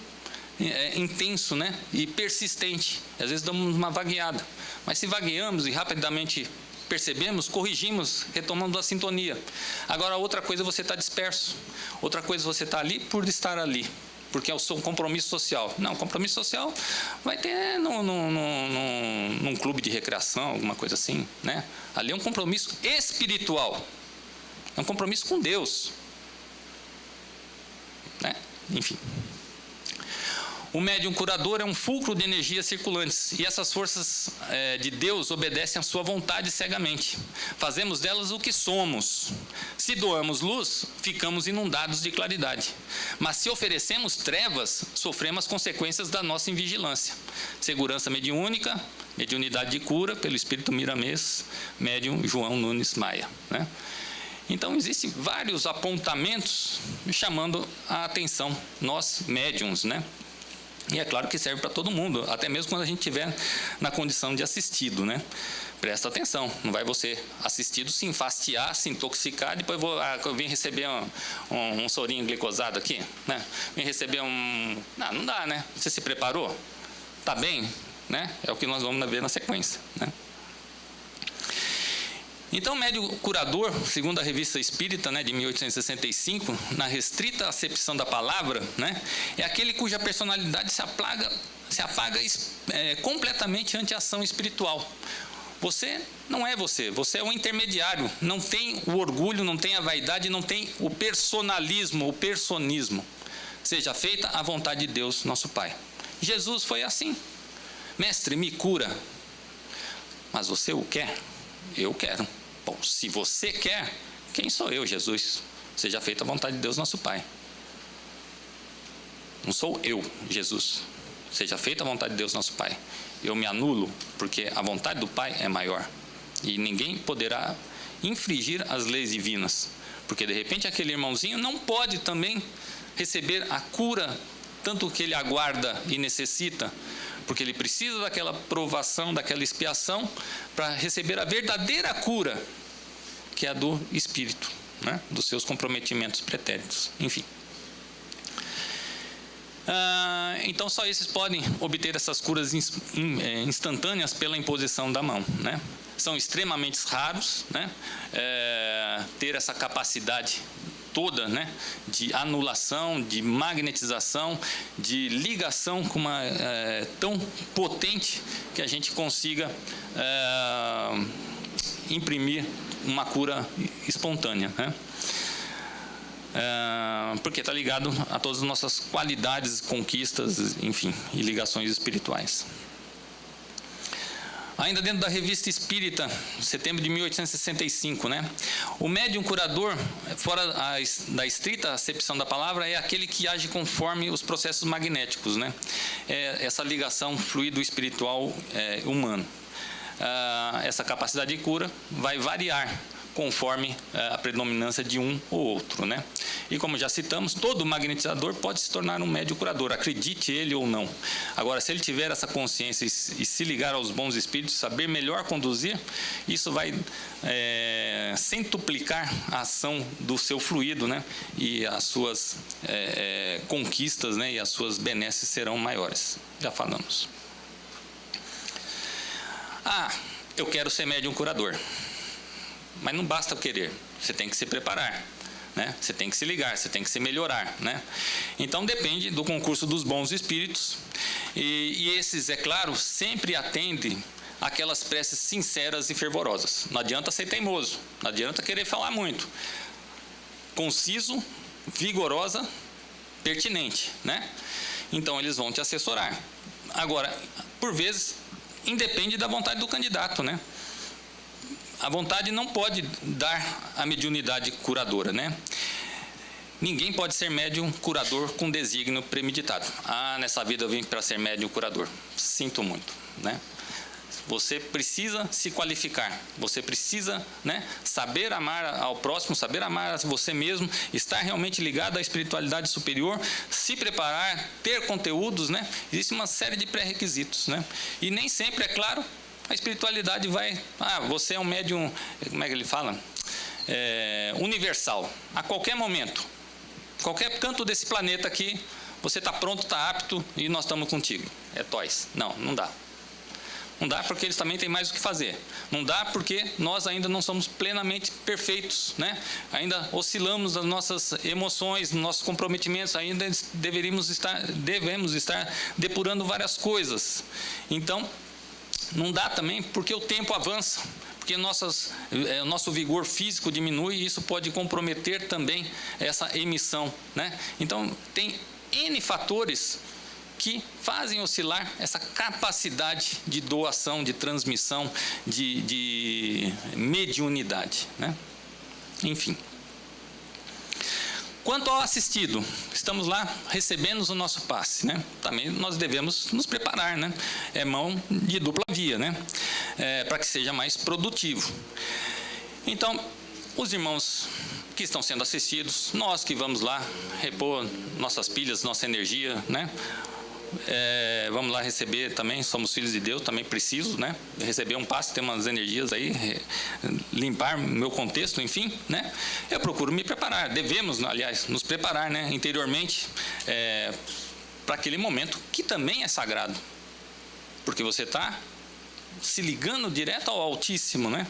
intenso, né? E persistente. Às vezes damos uma vagueada. Mas se vagueamos e rapidamente percebemos, corrigimos, retomamos a sintonia. Agora, outra coisa é você estar disperso. Outra coisa é você estar ali por estar ali. Porque é um compromisso social. Não, compromisso social vai ter num clube de recreação, alguma coisa assim, né? Ali é um compromisso espiritual. É um compromisso com Deus. Né? Enfim. O médium curador é um fulcro de energias circulantes, e essas forças de Deus obedecem à sua vontade cegamente. Fazemos delas o que somos. Se doamos luz, ficamos inundados de claridade. Mas se oferecemos trevas, sofremos as consequências da nossa invigilância. Segurança mediúnica, mediunidade de cura, pelo Espírito Miramês, médium João Nunes Maia, né? Então, existem vários apontamentos chamando a atenção, nós médiums, né? E é claro que serve para todo mundo, até mesmo quando a gente estiver na condição de assistido, né? Presta atenção, não vai você assistido se enfastiar, se intoxicar, depois eu vim receber um sorinho glicosado aqui, né? Vim receber não dá, né? Você se preparou? Tá bem? Né? É o que nós vamos ver na sequência, né? Então, o médium curador, segundo a Revista Espírita, né, de 1865, na restrita acepção da palavra, né, é aquele cuja personalidade se apaga completamente ante a ação espiritual. Você não é você é um intermediário, não tem o orgulho, não tem a vaidade, não tem o personalismo, o personismo. Seja feita a vontade de Deus, nosso Pai. Jesus foi assim. Mestre, me cura. Mas você o quer? Eu quero. Bom, se você quer, quem sou eu, Jesus? Seja feita a vontade de Deus, nosso Pai. Não sou eu, Jesus. Seja feita a vontade de Deus, nosso Pai. Eu me anulo, porque a vontade do Pai é maior. E ninguém poderá infringir as leis divinas. Porque, de repente, aquele irmãozinho não pode também receber a cura, tanto que ele aguarda e necessita, porque ele precisa daquela provação, daquela expiação, para receber a verdadeira cura, que é a do espírito, né? Dos seus comprometimentos pretéritos, enfim. Então, só esses podem obter essas curas instantâneas pela imposição da mão, né? São extremamente raros, né? Ter essa capacidade toda, né, de anulação, de magnetização, de ligação com uma tão potente que a gente consiga imprimir uma cura espontânea, né? Porque está ligado a todas as nossas qualidades, conquistas, enfim, e ligações espirituais. Ainda dentro da Revista Espírita, setembro de 1865, né? O médium curador, fora da estrita acepção da palavra, é aquele que age conforme os processos magnéticos, né? É essa ligação fluido espiritual humano. Essa capacidade de cura vai variar conforme a predominância de um ou outro, né? E como já citamos, todo magnetizador pode se tornar um médium curador, acredite ele ou não. Agora, se ele tiver essa consciência e se ligar aos bons espíritos, saber melhor conduzir, isso vai centuplicar a ação do seu fluido, né? E as suas conquistas, né? E as suas benesses serão maiores. Já falamos. Eu quero ser médium curador. Mas não basta o querer, você tem que se preparar, né? Você tem que se ligar, você tem que se melhorar, né? Então depende do concurso dos bons espíritos, e esses, é claro, sempre atendem aquelas preces sinceras e fervorosas. Não adianta ser teimoso, não adianta querer falar muito. Conciso, vigorosa, pertinente, né? Então eles vão te assessorar. Agora, por vezes, independe da vontade do candidato, né? A vontade não pode dar a mediunidade curadora, né? Ninguém pode ser médium curador com desígnio premeditado. Nessa vida eu vim para ser médium curador. Sinto muito, né? Você precisa se qualificar. Você precisa, né, saber amar ao próximo, saber amar a você mesmo, estar realmente ligado à espiritualidade superior, se preparar, ter conteúdos, né? Existe uma série de pré-requisitos, né? E nem sempre, é claro, a espiritualidade vai... você é um médium, como é que ele fala? Universal. A qualquer momento, qualquer canto desse planeta aqui, você está pronto, está apto e nós estamos contigo. É toys. Não dá. Não dá porque eles também têm mais o que fazer. Não dá porque nós ainda não somos plenamente perfeitos, né? Ainda oscilamos nas nossas emoções, nos nossos comprometimentos, ainda devemos estar depurando várias coisas. Então, não dá também porque o tempo avança, porque o nosso vigor físico diminui e isso pode comprometer também essa emissão, né? Então, tem N fatores que fazem oscilar essa capacidade de doação, de transmissão, de mediunidade, né? Enfim. Quanto ao assistido, estamos lá recebendo o nosso passe, né? Também nós devemos nos preparar, né? É mão de dupla via, né? Para que seja mais produtivo. Então, os irmãos que estão sendo assistidos, nós que vamos lá repor nossas pilhas, nossa energia, né? Vamos lá receber também, somos filhos de Deus, também preciso, né? Receber um passe, ter umas energias aí, limpar meu contexto, enfim, né? Eu procuro me preparar, devemos, aliás, nos preparar, né? Interiormente, para aquele momento que também é sagrado, porque você está se ligando direto ao Altíssimo, né?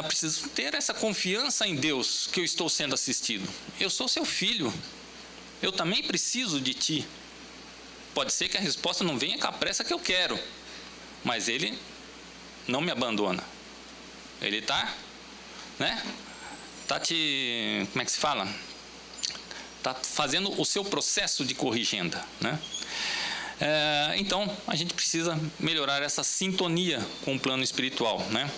Preciso ter essa confiança em Deus que eu estou sendo assistido. Eu sou seu filho, eu também preciso de ti. Pode ser que a resposta não venha com a pressa que eu quero, mas Ele não me abandona. Ele está, né? Como é que se fala? Está fazendo o seu processo de corrigenda, né? Então, a gente precisa melhorar essa sintonia com o plano espiritual, né?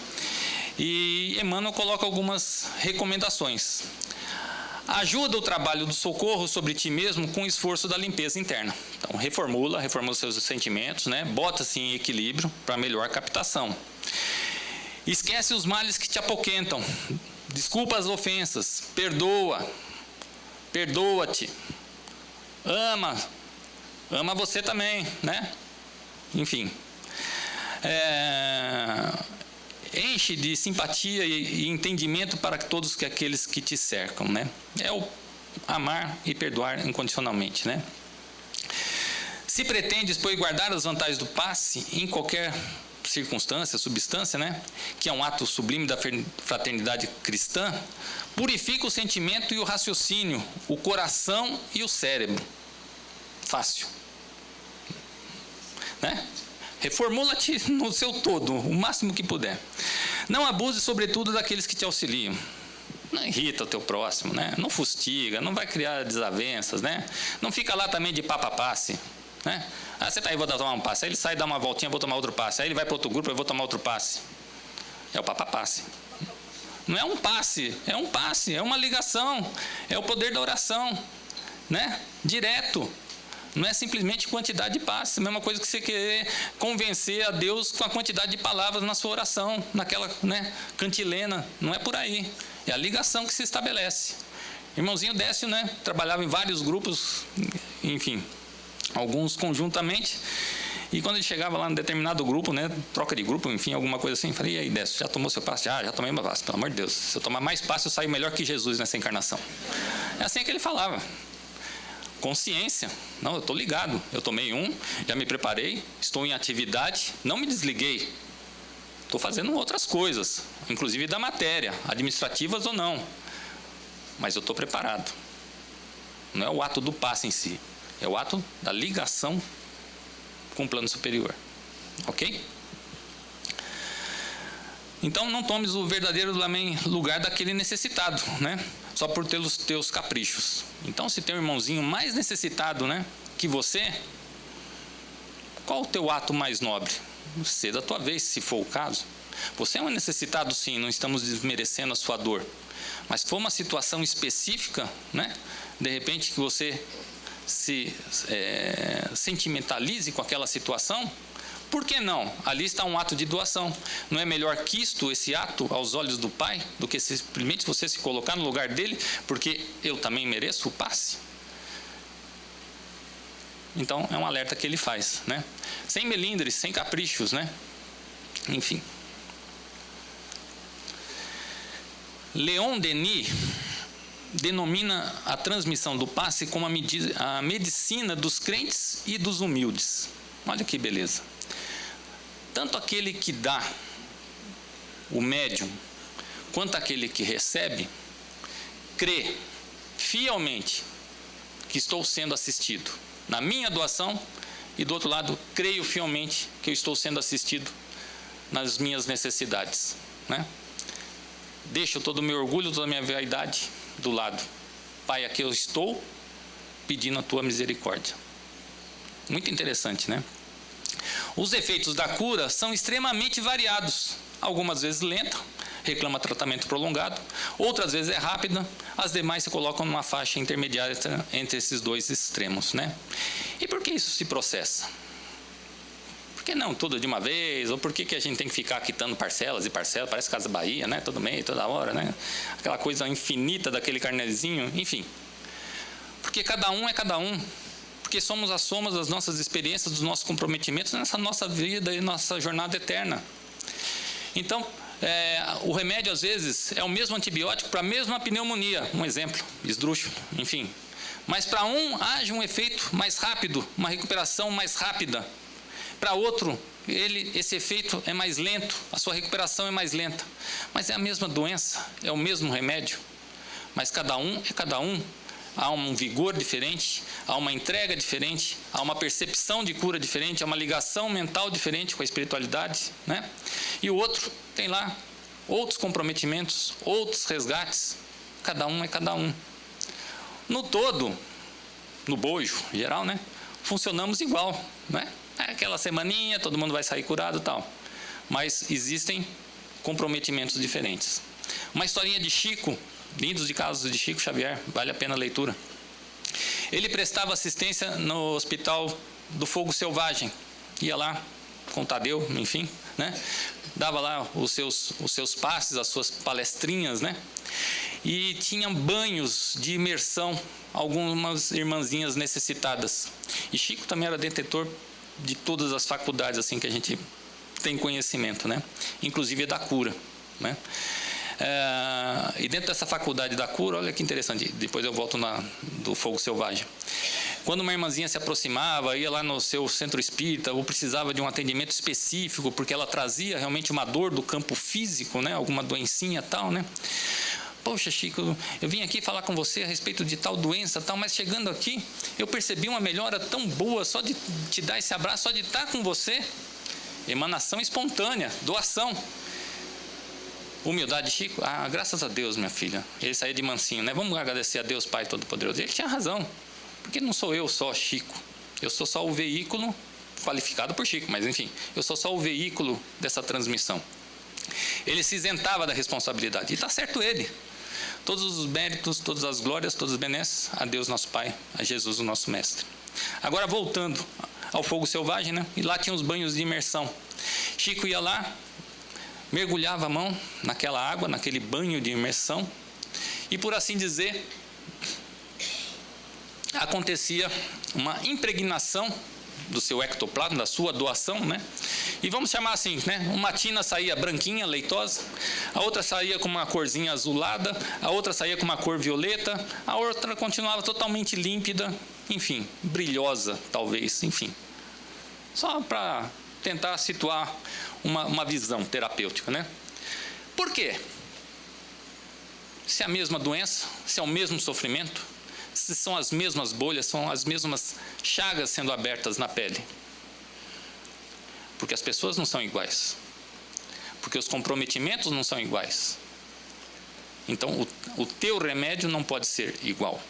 E Emmanuel coloca algumas recomendações. Ajuda o trabalho do socorro sobre ti mesmo com o esforço da limpeza interna. Então, reformula seus sentimentos, né? Bota-se em equilíbrio para melhor captação. Esquece os males que te apoquentam. Desculpa as ofensas. Perdoa-te. Ama você também, né? Enfim. Enche de simpatia e entendimento para todos aqueles que te cercam, né? É o amar e perdoar incondicionalmente, né? Se pretendes, pois, guardar as vantagens do passe em qualquer circunstância, substância, né? Que é um ato sublime da fraternidade cristã, purifica o sentimento e o raciocínio, o coração e o cérebro. Fácil, né? Reformula-te no seu todo, o máximo que puder. Não abuse, sobretudo, daqueles que te auxiliam. Não irrita o teu próximo, né? Não fustiga, não vai criar desavenças, né? Não fica lá também de papapasse. né? Ah, você está aí, vou tomar um passe. Aí ele sai, dá uma voltinha, vou tomar outro passe. Aí ele vai para outro grupo, eu vou tomar outro passe. É o passe. Não é um passe, é uma ligação. É o poder da oração, né? Direto. Não é simplesmente quantidade de passes. A mesma coisa que você querer convencer a Deus com a quantidade de palavras na sua oração, naquela, né, cantilena. Não é por aí. É a ligação que se estabelece. Irmãozinho Décio, né, trabalhava em vários grupos, enfim, alguns conjuntamente. E quando ele chegava lá em determinado grupo, né, troca de grupo, enfim, alguma coisa assim, falei: e aí, Décio, já tomou seu passe? Já tomei meu passe. Pelo amor de Deus, se eu tomar mais passe, eu saio melhor que Jesus nessa encarnação. É assim que ele falava. Consciência. Não, eu estou ligado. Eu tomei já me preparei, estou em atividade, não me desliguei. Estou fazendo outras coisas, inclusive da matéria, administrativas ou não. Mas eu estou preparado. Não é o ato do passe em si, é o ato da ligação com o plano superior. Ok? Então, não tomes o verdadeiro lugar daquele necessitado, né? Só por ter os teus caprichos. Então, se tem um irmãozinho mais necessitado, né, que você, qual o teu ato mais nobre? Ceda a tua vez, se for o caso. Você é um necessitado, sim, não estamos desmerecendo a sua dor. Mas se for uma situação específica, né, de repente que você se sentimentalize com aquela situação, por que não? Ali está um ato de doação. Não é melhor quisto esse ato aos olhos do Pai do que simplesmente você se colocar no lugar dele, porque eu também mereço o passe? Então, é um alerta que ele faz, né? Sem melindres, sem caprichos, né? Enfim. Leon Denis denomina a transmissão do passe como a medicina dos crentes e dos humildes. Olha que beleza. Tanto aquele que dá, o médium, quanto aquele que recebe, crê fielmente que estou sendo assistido na minha doação, e do outro lado, creio fielmente que eu estou sendo assistido nas minhas necessidades, né? Deixo todo o meu orgulho, toda a minha vaidade do lado. Pai, aqui eu estou pedindo a tua misericórdia. Muito interessante, né? Os efeitos da cura são extremamente variados. Algumas vezes lenta, reclama tratamento prolongado. Outras vezes é rápida. As demais se colocam numa faixa intermediária entre esses dois extremos, né? E por que isso se processa? Por que não tudo de uma vez? Ou por que a gente tem que ficar quitando parcelas e parcelas? Parece Casa Bahia, né? Todo mês, toda hora, né? Aquela coisa infinita daquele carnezinho. Enfim. Porque cada um é cada um. Porque somos a soma das nossas experiências, dos nossos comprometimentos nessa nossa vida e nossa jornada eterna. Então, o remédio, às vezes, é o mesmo antibiótico para a mesma pneumonia. Um exemplo, esdrúxulo, enfim. Mas para um, age um efeito mais rápido, uma recuperação mais rápida. Para outro, esse efeito é mais lento, a sua recuperação é mais lenta. Mas é a mesma doença, é o mesmo remédio. Mas cada um é cada um. Há um vigor diferente, há uma entrega diferente, há uma percepção de cura diferente, há uma ligação mental diferente com a espiritualidade, né? E o outro tem lá outros comprometimentos, outros resgates. Cada um é cada um. No todo, no bojo geral, né? Funcionamos igual, né? É aquela semaninha, todo mundo vai sair curado e tal. Mas existem comprometimentos diferentes. Uma historinha de Chico, lindos de casos de Chico Xavier, vale a pena a leitura. Ele prestava assistência no Hospital do Fogo Selvagem. Ia lá com Tadeu, enfim, né? Dava lá os seus passes, as suas palestrinhas, né? E tinha banhos de imersão, algumas irmãzinhas necessitadas. E Chico também era detentor de todas as faculdades assim que a gente tem conhecimento, né? Inclusive da cura, né? E dentro dessa faculdade da cura, olha que interessante, depois eu volto do Fogo Selvagem. Quando uma irmãzinha se aproximava, ia lá no seu centro espírita, ou precisava de um atendimento específico, porque ela trazia realmente uma dor do campo físico, né? Alguma doencinha e tal, né? Poxa, Chico, eu vim aqui falar com você a respeito de tal doença, tal, mas chegando aqui, eu percebi uma melhora tão boa, só de te dar esse abraço, só de estar com você. Emanação espontânea, doação. Humildade, Chico? Ah, graças a Deus, minha filha. Ele saía de mansinho, né? Vamos agradecer a Deus, Pai Todo-Poderoso. Ele tinha razão, porque não sou eu só, Chico, Eu sou só o veículo, qualificado por Chico, mas enfim, eu sou só o veículo dessa transmissão. Ele se isentava da responsabilidade, e está certo ele. Todos os méritos, todas as glórias, todas as benesses a Deus nosso Pai, a Jesus o nosso Mestre. Agora voltando ao fogo selvagem, né? E lá tinha os banhos de imersão. Chico ia lá, mergulhava a mão naquela água, naquele banho de imersão, e por assim dizer, acontecia uma impregnação do seu ectoplasma, da sua doação, né? E vamos chamar assim, né? Uma tina saía branquinha, leitosa, a outra saía com uma corzinha azulada, a outra saía com uma cor violeta, a outra continuava totalmente límpida, enfim, brilhosa, talvez, enfim. Só para tentar situar uma visão terapêutica, né? Por quê? Se é a mesma doença, se é o mesmo sofrimento, se são as mesmas bolhas, são as mesmas chagas sendo abertas na pele. Porque as pessoas não são iguais. Porque os comprometimentos não são iguais. Então, o teu remédio não pode ser igual.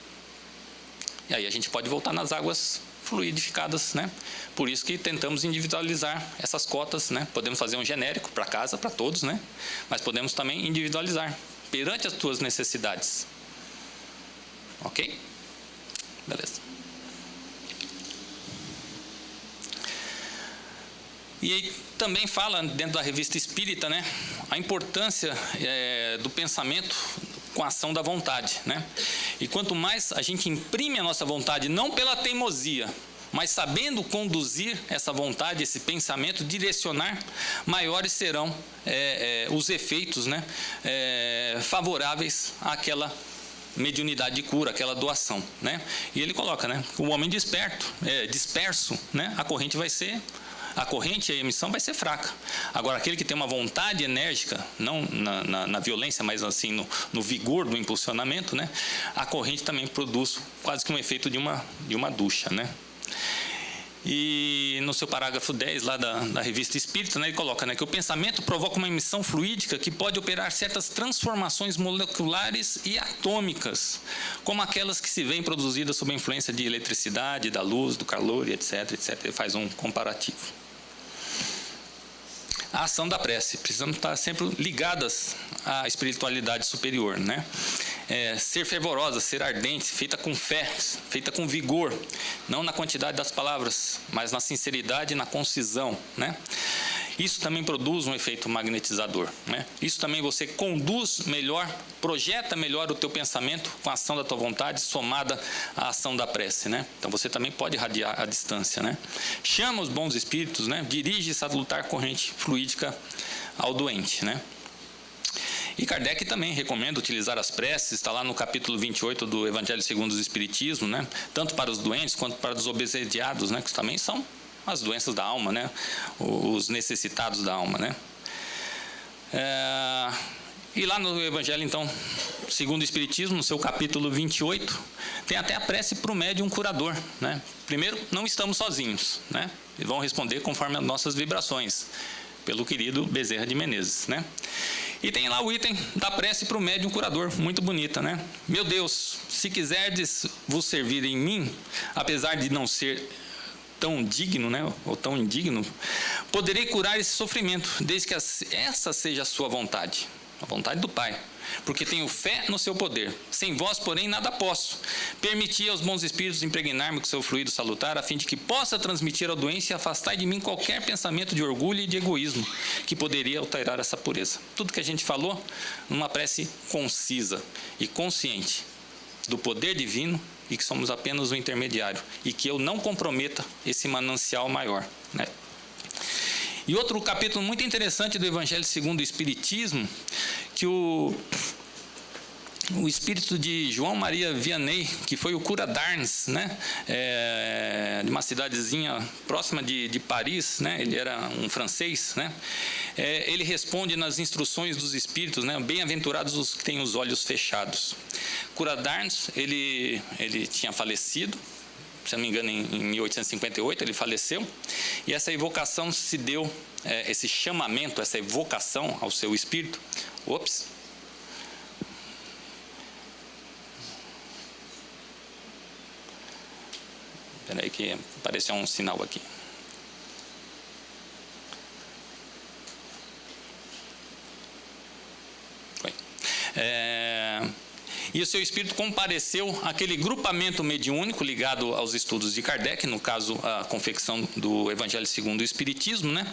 E aí a gente pode voltar nas águas fluidificadas, né? Por isso que tentamos individualizar essas cotas, né? Podemos fazer um genérico para casa, para todos, né? Mas podemos também individualizar perante as tuas necessidades. Ok? Beleza. E também fala, dentro da Revista Espírita, né, a importância do pensamento com a ação da vontade, né? E quanto mais a gente imprime a nossa vontade, não pela teimosia, mas sabendo conduzir essa vontade, esse pensamento, direcionar, maiores serão os efeitos, né, favoráveis àquela mediunidade de cura, aquela doação, né? E ele coloca, né, o homem disperso, né, a corrente e a emissão vai ser fraca. Agora, aquele que tem uma vontade enérgica, não na violência, mas assim no vigor do impulsionamento, né, a corrente também produz quase que um efeito de uma ducha, né? E no seu parágrafo 10, lá da Revista Espírita, né, ele coloca, né, que o pensamento provoca uma emissão fluídica que pode operar certas transformações moleculares e atômicas, como aquelas que se veem produzidas sob a influência de eletricidade, da luz, do calor, etc, etc. Ele faz um comparativo. A ação da prece. Precisamos estar sempre ligadas à espiritualidade superior, né? Ser fervorosa, ser ardente, feita com fé, feita com vigor, não na quantidade das palavras, mas na sinceridade e na concisão, né? Isso também produz um efeito magnetizador, né? Isso também você conduz melhor, projeta melhor o teu pensamento com a ação da tua vontade somada à ação da prece, né? Então você também pode irradiar à distância, né? Chama os bons espíritos, né? Dirige essa lutar corrente fluídica ao doente, né? E Kardec também recomenda utilizar as preces, está lá no capítulo 28 do Evangelho segundo o Espiritismo, né? Tanto para os doentes quanto para os obsediados, né? Que também são as doenças da alma, né? Os necessitados da alma, né? E lá no Evangelho, então, segundo o Espiritismo, no seu capítulo 28, tem até a prece para o médium curador, né? Primeiro, não estamos sozinhos, né? E vão responder conforme as nossas vibrações, pelo querido Bezerra de Menezes, né? E tem lá o item da prece para o médium curador, muito bonita, né? Meu Deus, se quiserdes vos servir em mim, apesar de não ser tão digno, né, ou tão indigno, poderei curar esse sofrimento, desde que essa seja a sua vontade, a vontade do Pai, porque tenho fé no seu poder. Sem vós, porém, nada posso. Permiti aos bons espíritos impregnar-me com seu fluido salutar, a fim de que possa transmitir ao doente e afastar de mim qualquer pensamento de orgulho e de egoísmo que poderia alterar essa pureza. Tudo que a gente falou numa prece concisa e consciente do poder divino, e que somos apenas o intermediário, e que eu não comprometa esse manancial maior, né? E outro capítulo muito interessante do Evangelho segundo o Espiritismo, que o espírito de João Maria Vianney, que foi o cura d'Arnes, né? De uma cidadezinha próxima de Paris, né? Ele era um francês, né? Ele responde nas instruções dos espíritos, né? Bem-aventurados os que têm os olhos fechados. Cura d'Arnes, ele tinha falecido, se não me engano, em 1858 ele faleceu, e essa evocação se deu, esse chamamento, essa evocação ao seu espírito, Espera aí que apareceu um sinal aqui. Foi. E o seu espírito compareceu àquele grupamento mediúnico ligado aos estudos de Kardec, no caso, a confecção do Evangelho segundo o Espiritismo, né?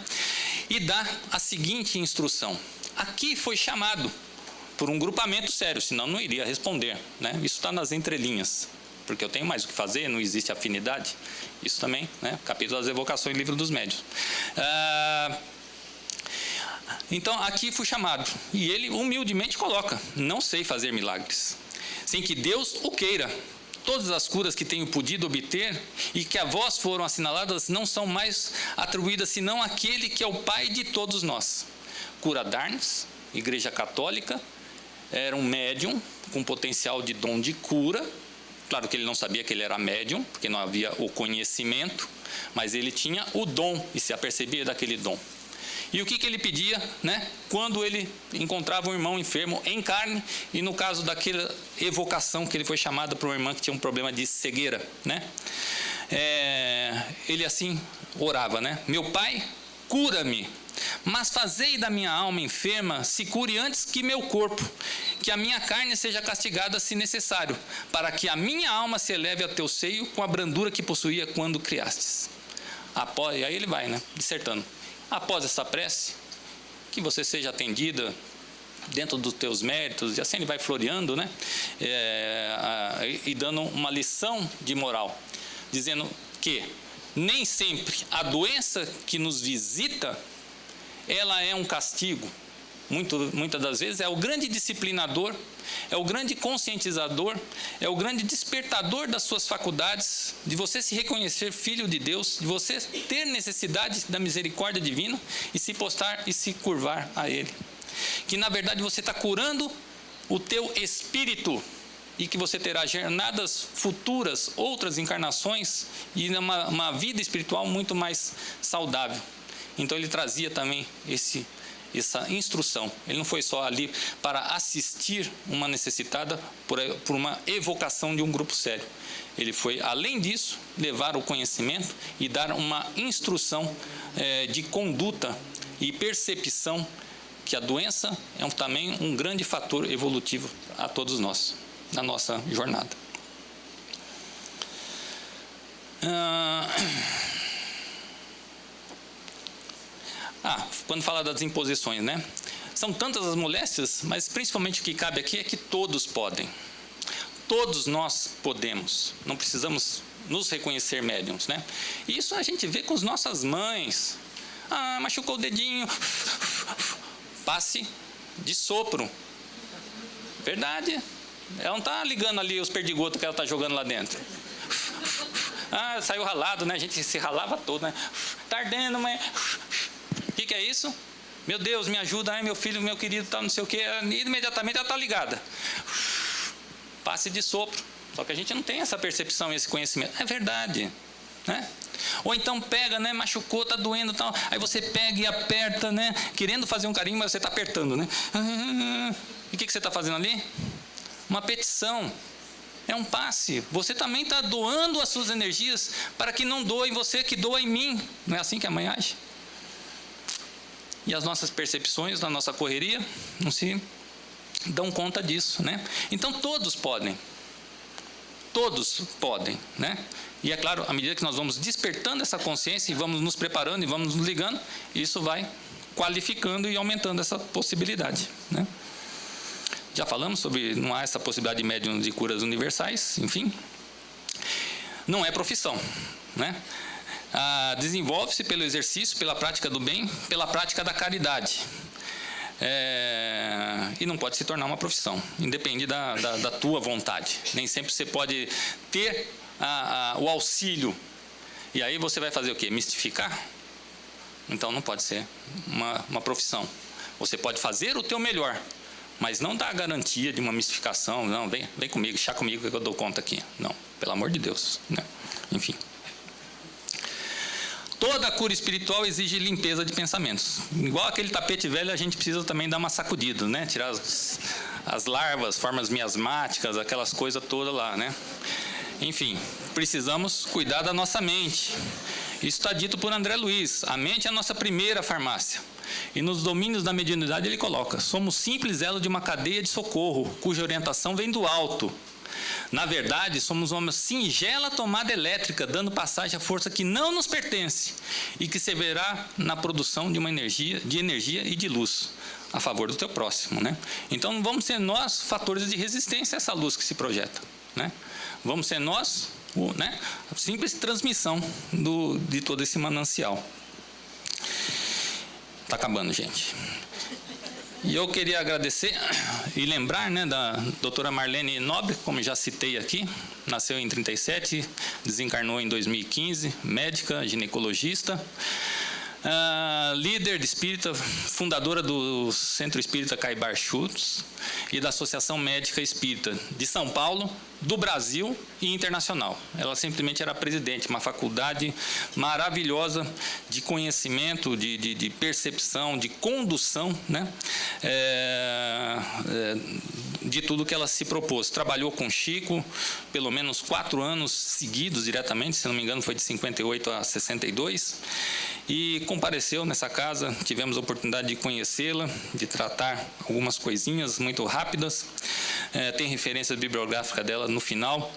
E dá a seguinte instrução. Aqui foi chamado por um grupamento sério, senão não iria responder, né? Isso está nas entrelinhas, porque eu tenho mais o que fazer, não existe afinidade. Isso também, né? Capítulo das Evocações, Livro dos Médiuns. Então, aqui fui chamado. E ele humildemente coloca: não sei fazer milagres, sem que Deus o queira. Todas as curas que tenho podido obter e que a vós foram assinaladas não são mais atribuídas senão àquele que é o Pai de todos nós. Cura Darnes, Igreja Católica, era um médium com potencial de dom de cura. Claro que ele não sabia que ele era médium, porque não havia o conhecimento, mas ele tinha o dom e se apercebia daquele dom. E o que ele pedia, né? Quando ele encontrava um irmão enfermo em carne, e no caso daquela evocação que ele foi chamado para uma irmã que tinha um problema de cegueira, né? Ele assim orava, né? Meu Pai, cura-me, mas fazei da minha alma enferma se cure antes que meu corpo, que a minha carne seja castigada se necessário, para que a minha alma se eleve ao teu seio com a brandura que possuía quando criastes. E aí ele vai, né? Dissertando. Após essa prece, que você seja atendida dentro dos teus méritos, e assim ele vai floreando, né? E dando uma lição de moral, dizendo que nem sempre a doença que nos visita, ela é um castigo. Muitas das vezes é o grande disciplinador, é o grande conscientizador, é o grande despertador das suas faculdades, de você se reconhecer filho de Deus, de você ter necessidade da misericórdia divina e se postrar e se curvar a Ele. Que na verdade você está curando o teu espírito e que você terá jornadas futuras, outras encarnações e uma vida espiritual muito mais saudável. Então ele trazia também essa instrução. Ele não foi só ali para assistir uma necessitada por uma evocação de um grupo sério. Ele foi, além disso, levar o conhecimento e dar uma instrução de conduta e percepção que a doença é também um grande fator evolutivo a todos nós, na nossa jornada. Quando fala das imposições, né? São tantas as moléstias, mas principalmente o que cabe aqui é que todos podem. Todos nós podemos. Não precisamos nos reconhecer médiums, né? E isso a gente vê com as nossas mães. Machucou o dedinho. Passe de sopro. Verdade. Ela não está ligando ali os perdigotos que ela está jogando lá dentro. Saiu ralado, né? A gente se ralava todo, né? Está ardendo, mas... O que é isso? Meu Deus, me ajuda, meu filho, meu querido, tá não sei o quê. E imediatamente ela está ligada. Passe de sopro. Só que a gente não tem essa percepção, esse conhecimento. É verdade, né? Ou então pega, né? Machucou, está doendo, tal. Aí você pega e aperta, né? Querendo fazer um carinho, mas você está apertando, né? E o que você está fazendo ali? Uma petição. É um passe. Você também está doando as suas energias para que não doe em você, que doa em mim. Não é assim que a mãe age? E as nossas percepções na nossa correria não se dão conta disso, né? Então todos podem, né? E é claro, à medida que nós vamos despertando essa consciência e vamos nos preparando e vamos nos ligando, isso vai qualificando e aumentando essa possibilidade, né? Já falamos sobre não há essa possibilidade de médium de curas universais, enfim. Não é profissão, né? Desenvolve-se pelo exercício, pela prática do bem, pela prática da caridade. E não pode se tornar uma profissão, independe da tua vontade. Nem sempre você pode ter o auxílio. E aí você vai fazer o quê? Mistificar? Então não pode ser uma profissão. Você pode fazer o teu melhor, mas não dá a garantia de uma mistificação. Não, vem comigo, chá comigo que eu dou conta aqui. Não, pelo amor de Deus, né? Enfim. Toda a cura espiritual exige limpeza de pensamentos. Igual aquele tapete velho, a gente precisa também dar uma sacudida, né? Tirar as larvas, formas miasmáticas, aquelas coisas todas lá, né? Enfim, precisamos cuidar da nossa mente. Isso está dito por André Luiz. A mente é a nossa primeira farmácia. E nos domínios da mediunidade ele coloca: somos simples elo de uma cadeia de socorro, cuja orientação vem do alto. Na verdade, somos uma singela tomada elétrica, dando passagem à força que não nos pertence e que se verá na produção de uma energia e de luz a favor do teu próximo, né? Então, vamos ser nós fatores de resistência a essa luz que se projeta, né? Vamos ser nós, né, a simples transmissão de todo esse manancial. Está acabando, gente. E eu queria agradecer e lembrar, né, da doutora Marlene Nobre, como já citei aqui, nasceu em 1937, desencarnou em 2015, médica, ginecologista, líder de espírita, fundadora do Centro Espírita Caibar Schutz e da Associação Médica Espírita de São Paulo, do Brasil e internacional. Ela simplesmente era presidente, uma faculdade maravilhosa de conhecimento, de percepção, de condução, né? De tudo que ela se propôs. Trabalhou com Chico pelo menos 4 anos seguidos diretamente, se não me engano foi de 58 a 62, e compareceu nessa casa, tivemos a oportunidade de conhecê-la, de tratar algumas coisinhas muito rápidas. Tem referência bibliográfica dela no final,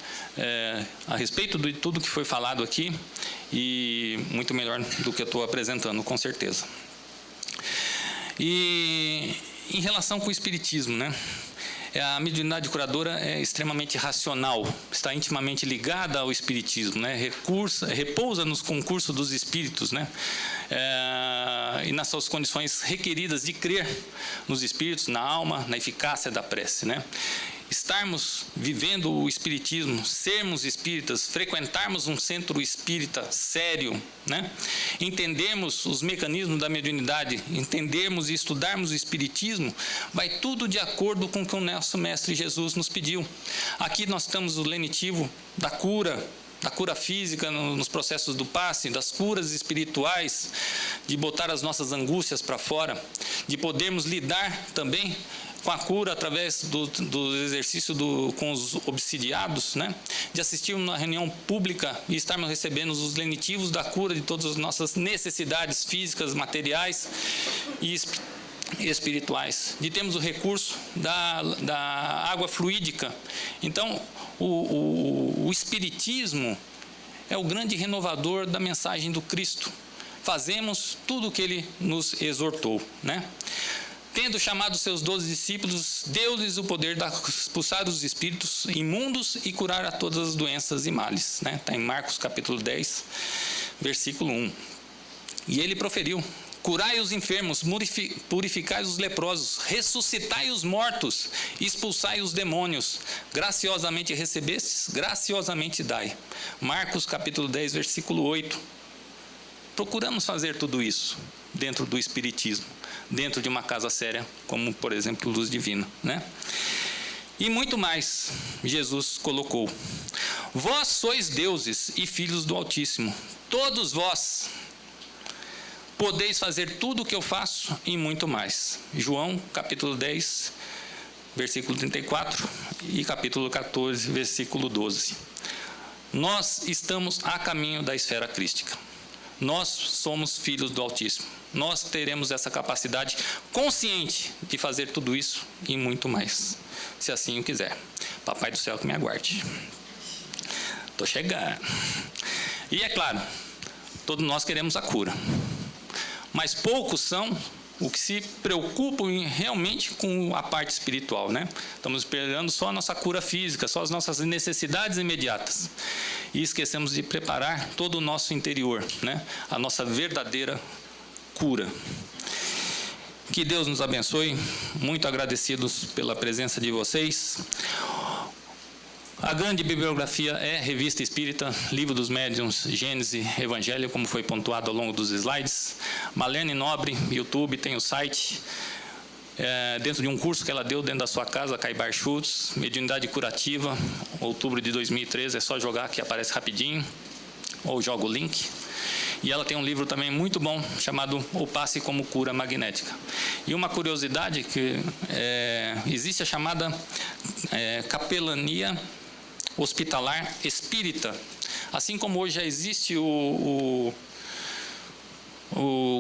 a respeito de tudo que foi falado aqui, e muito melhor do que eu estou apresentando, com certeza. E em relação com o espiritismo, né? A mediunidade curadora é extremamente racional, está intimamente ligada ao espiritismo, né? Repousa nos concursos dos espíritos, né? E nas suas condições requeridas de crer nos espíritos, na alma, na eficácia da prece, né? Estarmos vivendo o espiritismo, sermos espíritas, frequentarmos um centro espírita sério, né? Entendermos os mecanismos da mediunidade, entendermos e estudarmos o espiritismo, vai tudo de acordo com o que o nosso Mestre Jesus nos pediu. Aqui nós temos o lenitivo da cura física nos processos do passe, das curas espirituais, de botar as nossas angústias para fora, de podermos lidar também com a cura através do exercício com os obsidiados, né? De assistirmos uma reunião pública e estarmos recebendo os lenitivos da cura de todas as nossas necessidades físicas, materiais e espirituais, de termos o recurso da água fluídica. Então, o espiritismo é o grande renovador da mensagem do Cristo. Fazemos tudo o que ele nos exortou, né? Tendo chamado seus 12 discípulos, deu-lhes o poder de expulsar os espíritos imundos e curar a todas as doenças e males, né? Está em Marcos capítulo 10, versículo 1. E ele proferiu: curai os enfermos, purificai os leprosos, ressuscitai os mortos, expulsai os demônios. Graciosamente recebestes, graciosamente dai. Marcos capítulo 10, versículo 8. Procuramos fazer tudo isso dentro do espiritismo, dentro de uma casa séria, como, por exemplo, Luz Divina, né? E muito mais, Jesus colocou: vós sois deuses e filhos do Altíssimo, todos vós podeis fazer tudo o que eu faço e muito mais. João, capítulo 10, versículo 34 e capítulo 14, versículo 12. Nós estamos a caminho da esfera crística. Nós somos filhos do Altíssimo. Nós teremos essa capacidade consciente de fazer tudo isso e muito mais, se assim o quiser. Papai do céu que me aguarde. Estou chegando. E é claro, todos nós queremos a cura, mas poucos são o que se preocupam realmente com a parte espiritual, né? Estamos esperando só a nossa cura física, só as nossas necessidades imediatas. E esquecemos de preparar todo o nosso interior, né? A nossa verdadeira cura. Que Deus nos abençoe. Muito agradecidos pela presença de vocês. A grande bibliografia é Revista Espírita, Livro dos Médiuns, Gênese, Evangelho, como foi pontuado ao longo dos slides. Marlene Nobre, YouTube, tem o site. Dentro de um curso que ela deu dentro da sua casa, Caibar Schutz, Mediunidade Curativa, outubro de 2013, é só jogar que aparece rapidinho, ou joga o link. E ela tem um livro também muito bom, chamado O Passe como Cura Magnética. E uma curiosidade, que existe a chamada capelania hospitalar espírita. Assim como hoje já existe o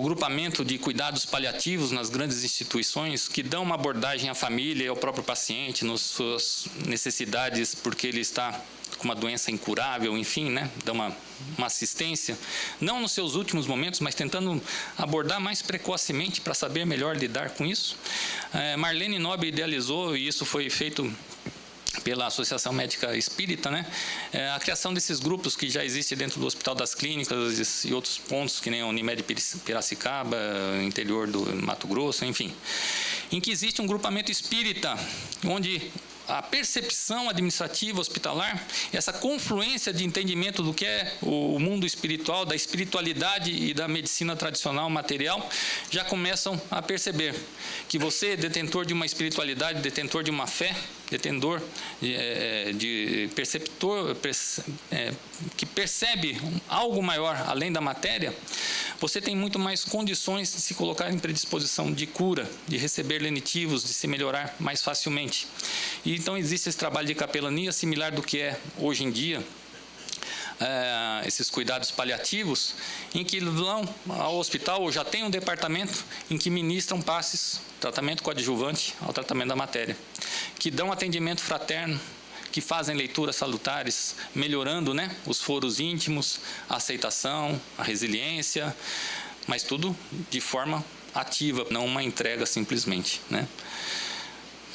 grupamento de cuidados paliativos nas grandes instituições que dão uma abordagem à família e ao próprio paciente nas suas necessidades, porque ele está com uma doença incurável, enfim, né? Dá uma assistência, não nos seus últimos momentos, mas tentando abordar mais precocemente para saber melhor lidar com isso. Marlene Nobre idealizou, e isso foi feito pela Associação Médica Espírita, né? A criação desses grupos que já existem dentro do Hospital das Clínicas e outros pontos, que nem a Unimed Piracicaba, interior do Mato Grosso, enfim, em que existe um grupamento espírita, onde a percepção administrativa hospitalar, essa confluência de entendimento do que é o mundo espiritual, da espiritualidade e da medicina tradicional material, já começam a perceber que você, detentor de uma espiritualidade, detentor de uma fé, detentor de perceptor, que percebe algo maior além da matéria, você tem muito mais condições de se colocar em predisposição de cura, de receber lenitivos, de se melhorar mais facilmente. E então existe esse trabalho de capelania similar do que é hoje em dia, esses cuidados paliativos, em que vão ao hospital ou já tem um departamento em que ministram passes, tratamento coadjuvante ao tratamento da matéria, que dão atendimento fraterno, que fazem leituras salutares, melhorando, né, os foros íntimos, a aceitação, a resiliência, mas tudo de forma ativa, não uma entrega simplesmente, né?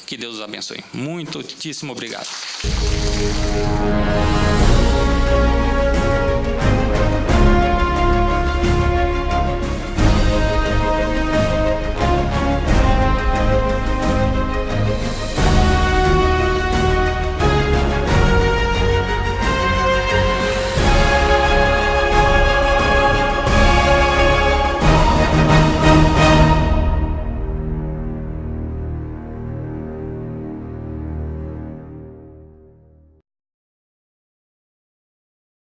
Que Deus os abençoe. Muitíssimo obrigado.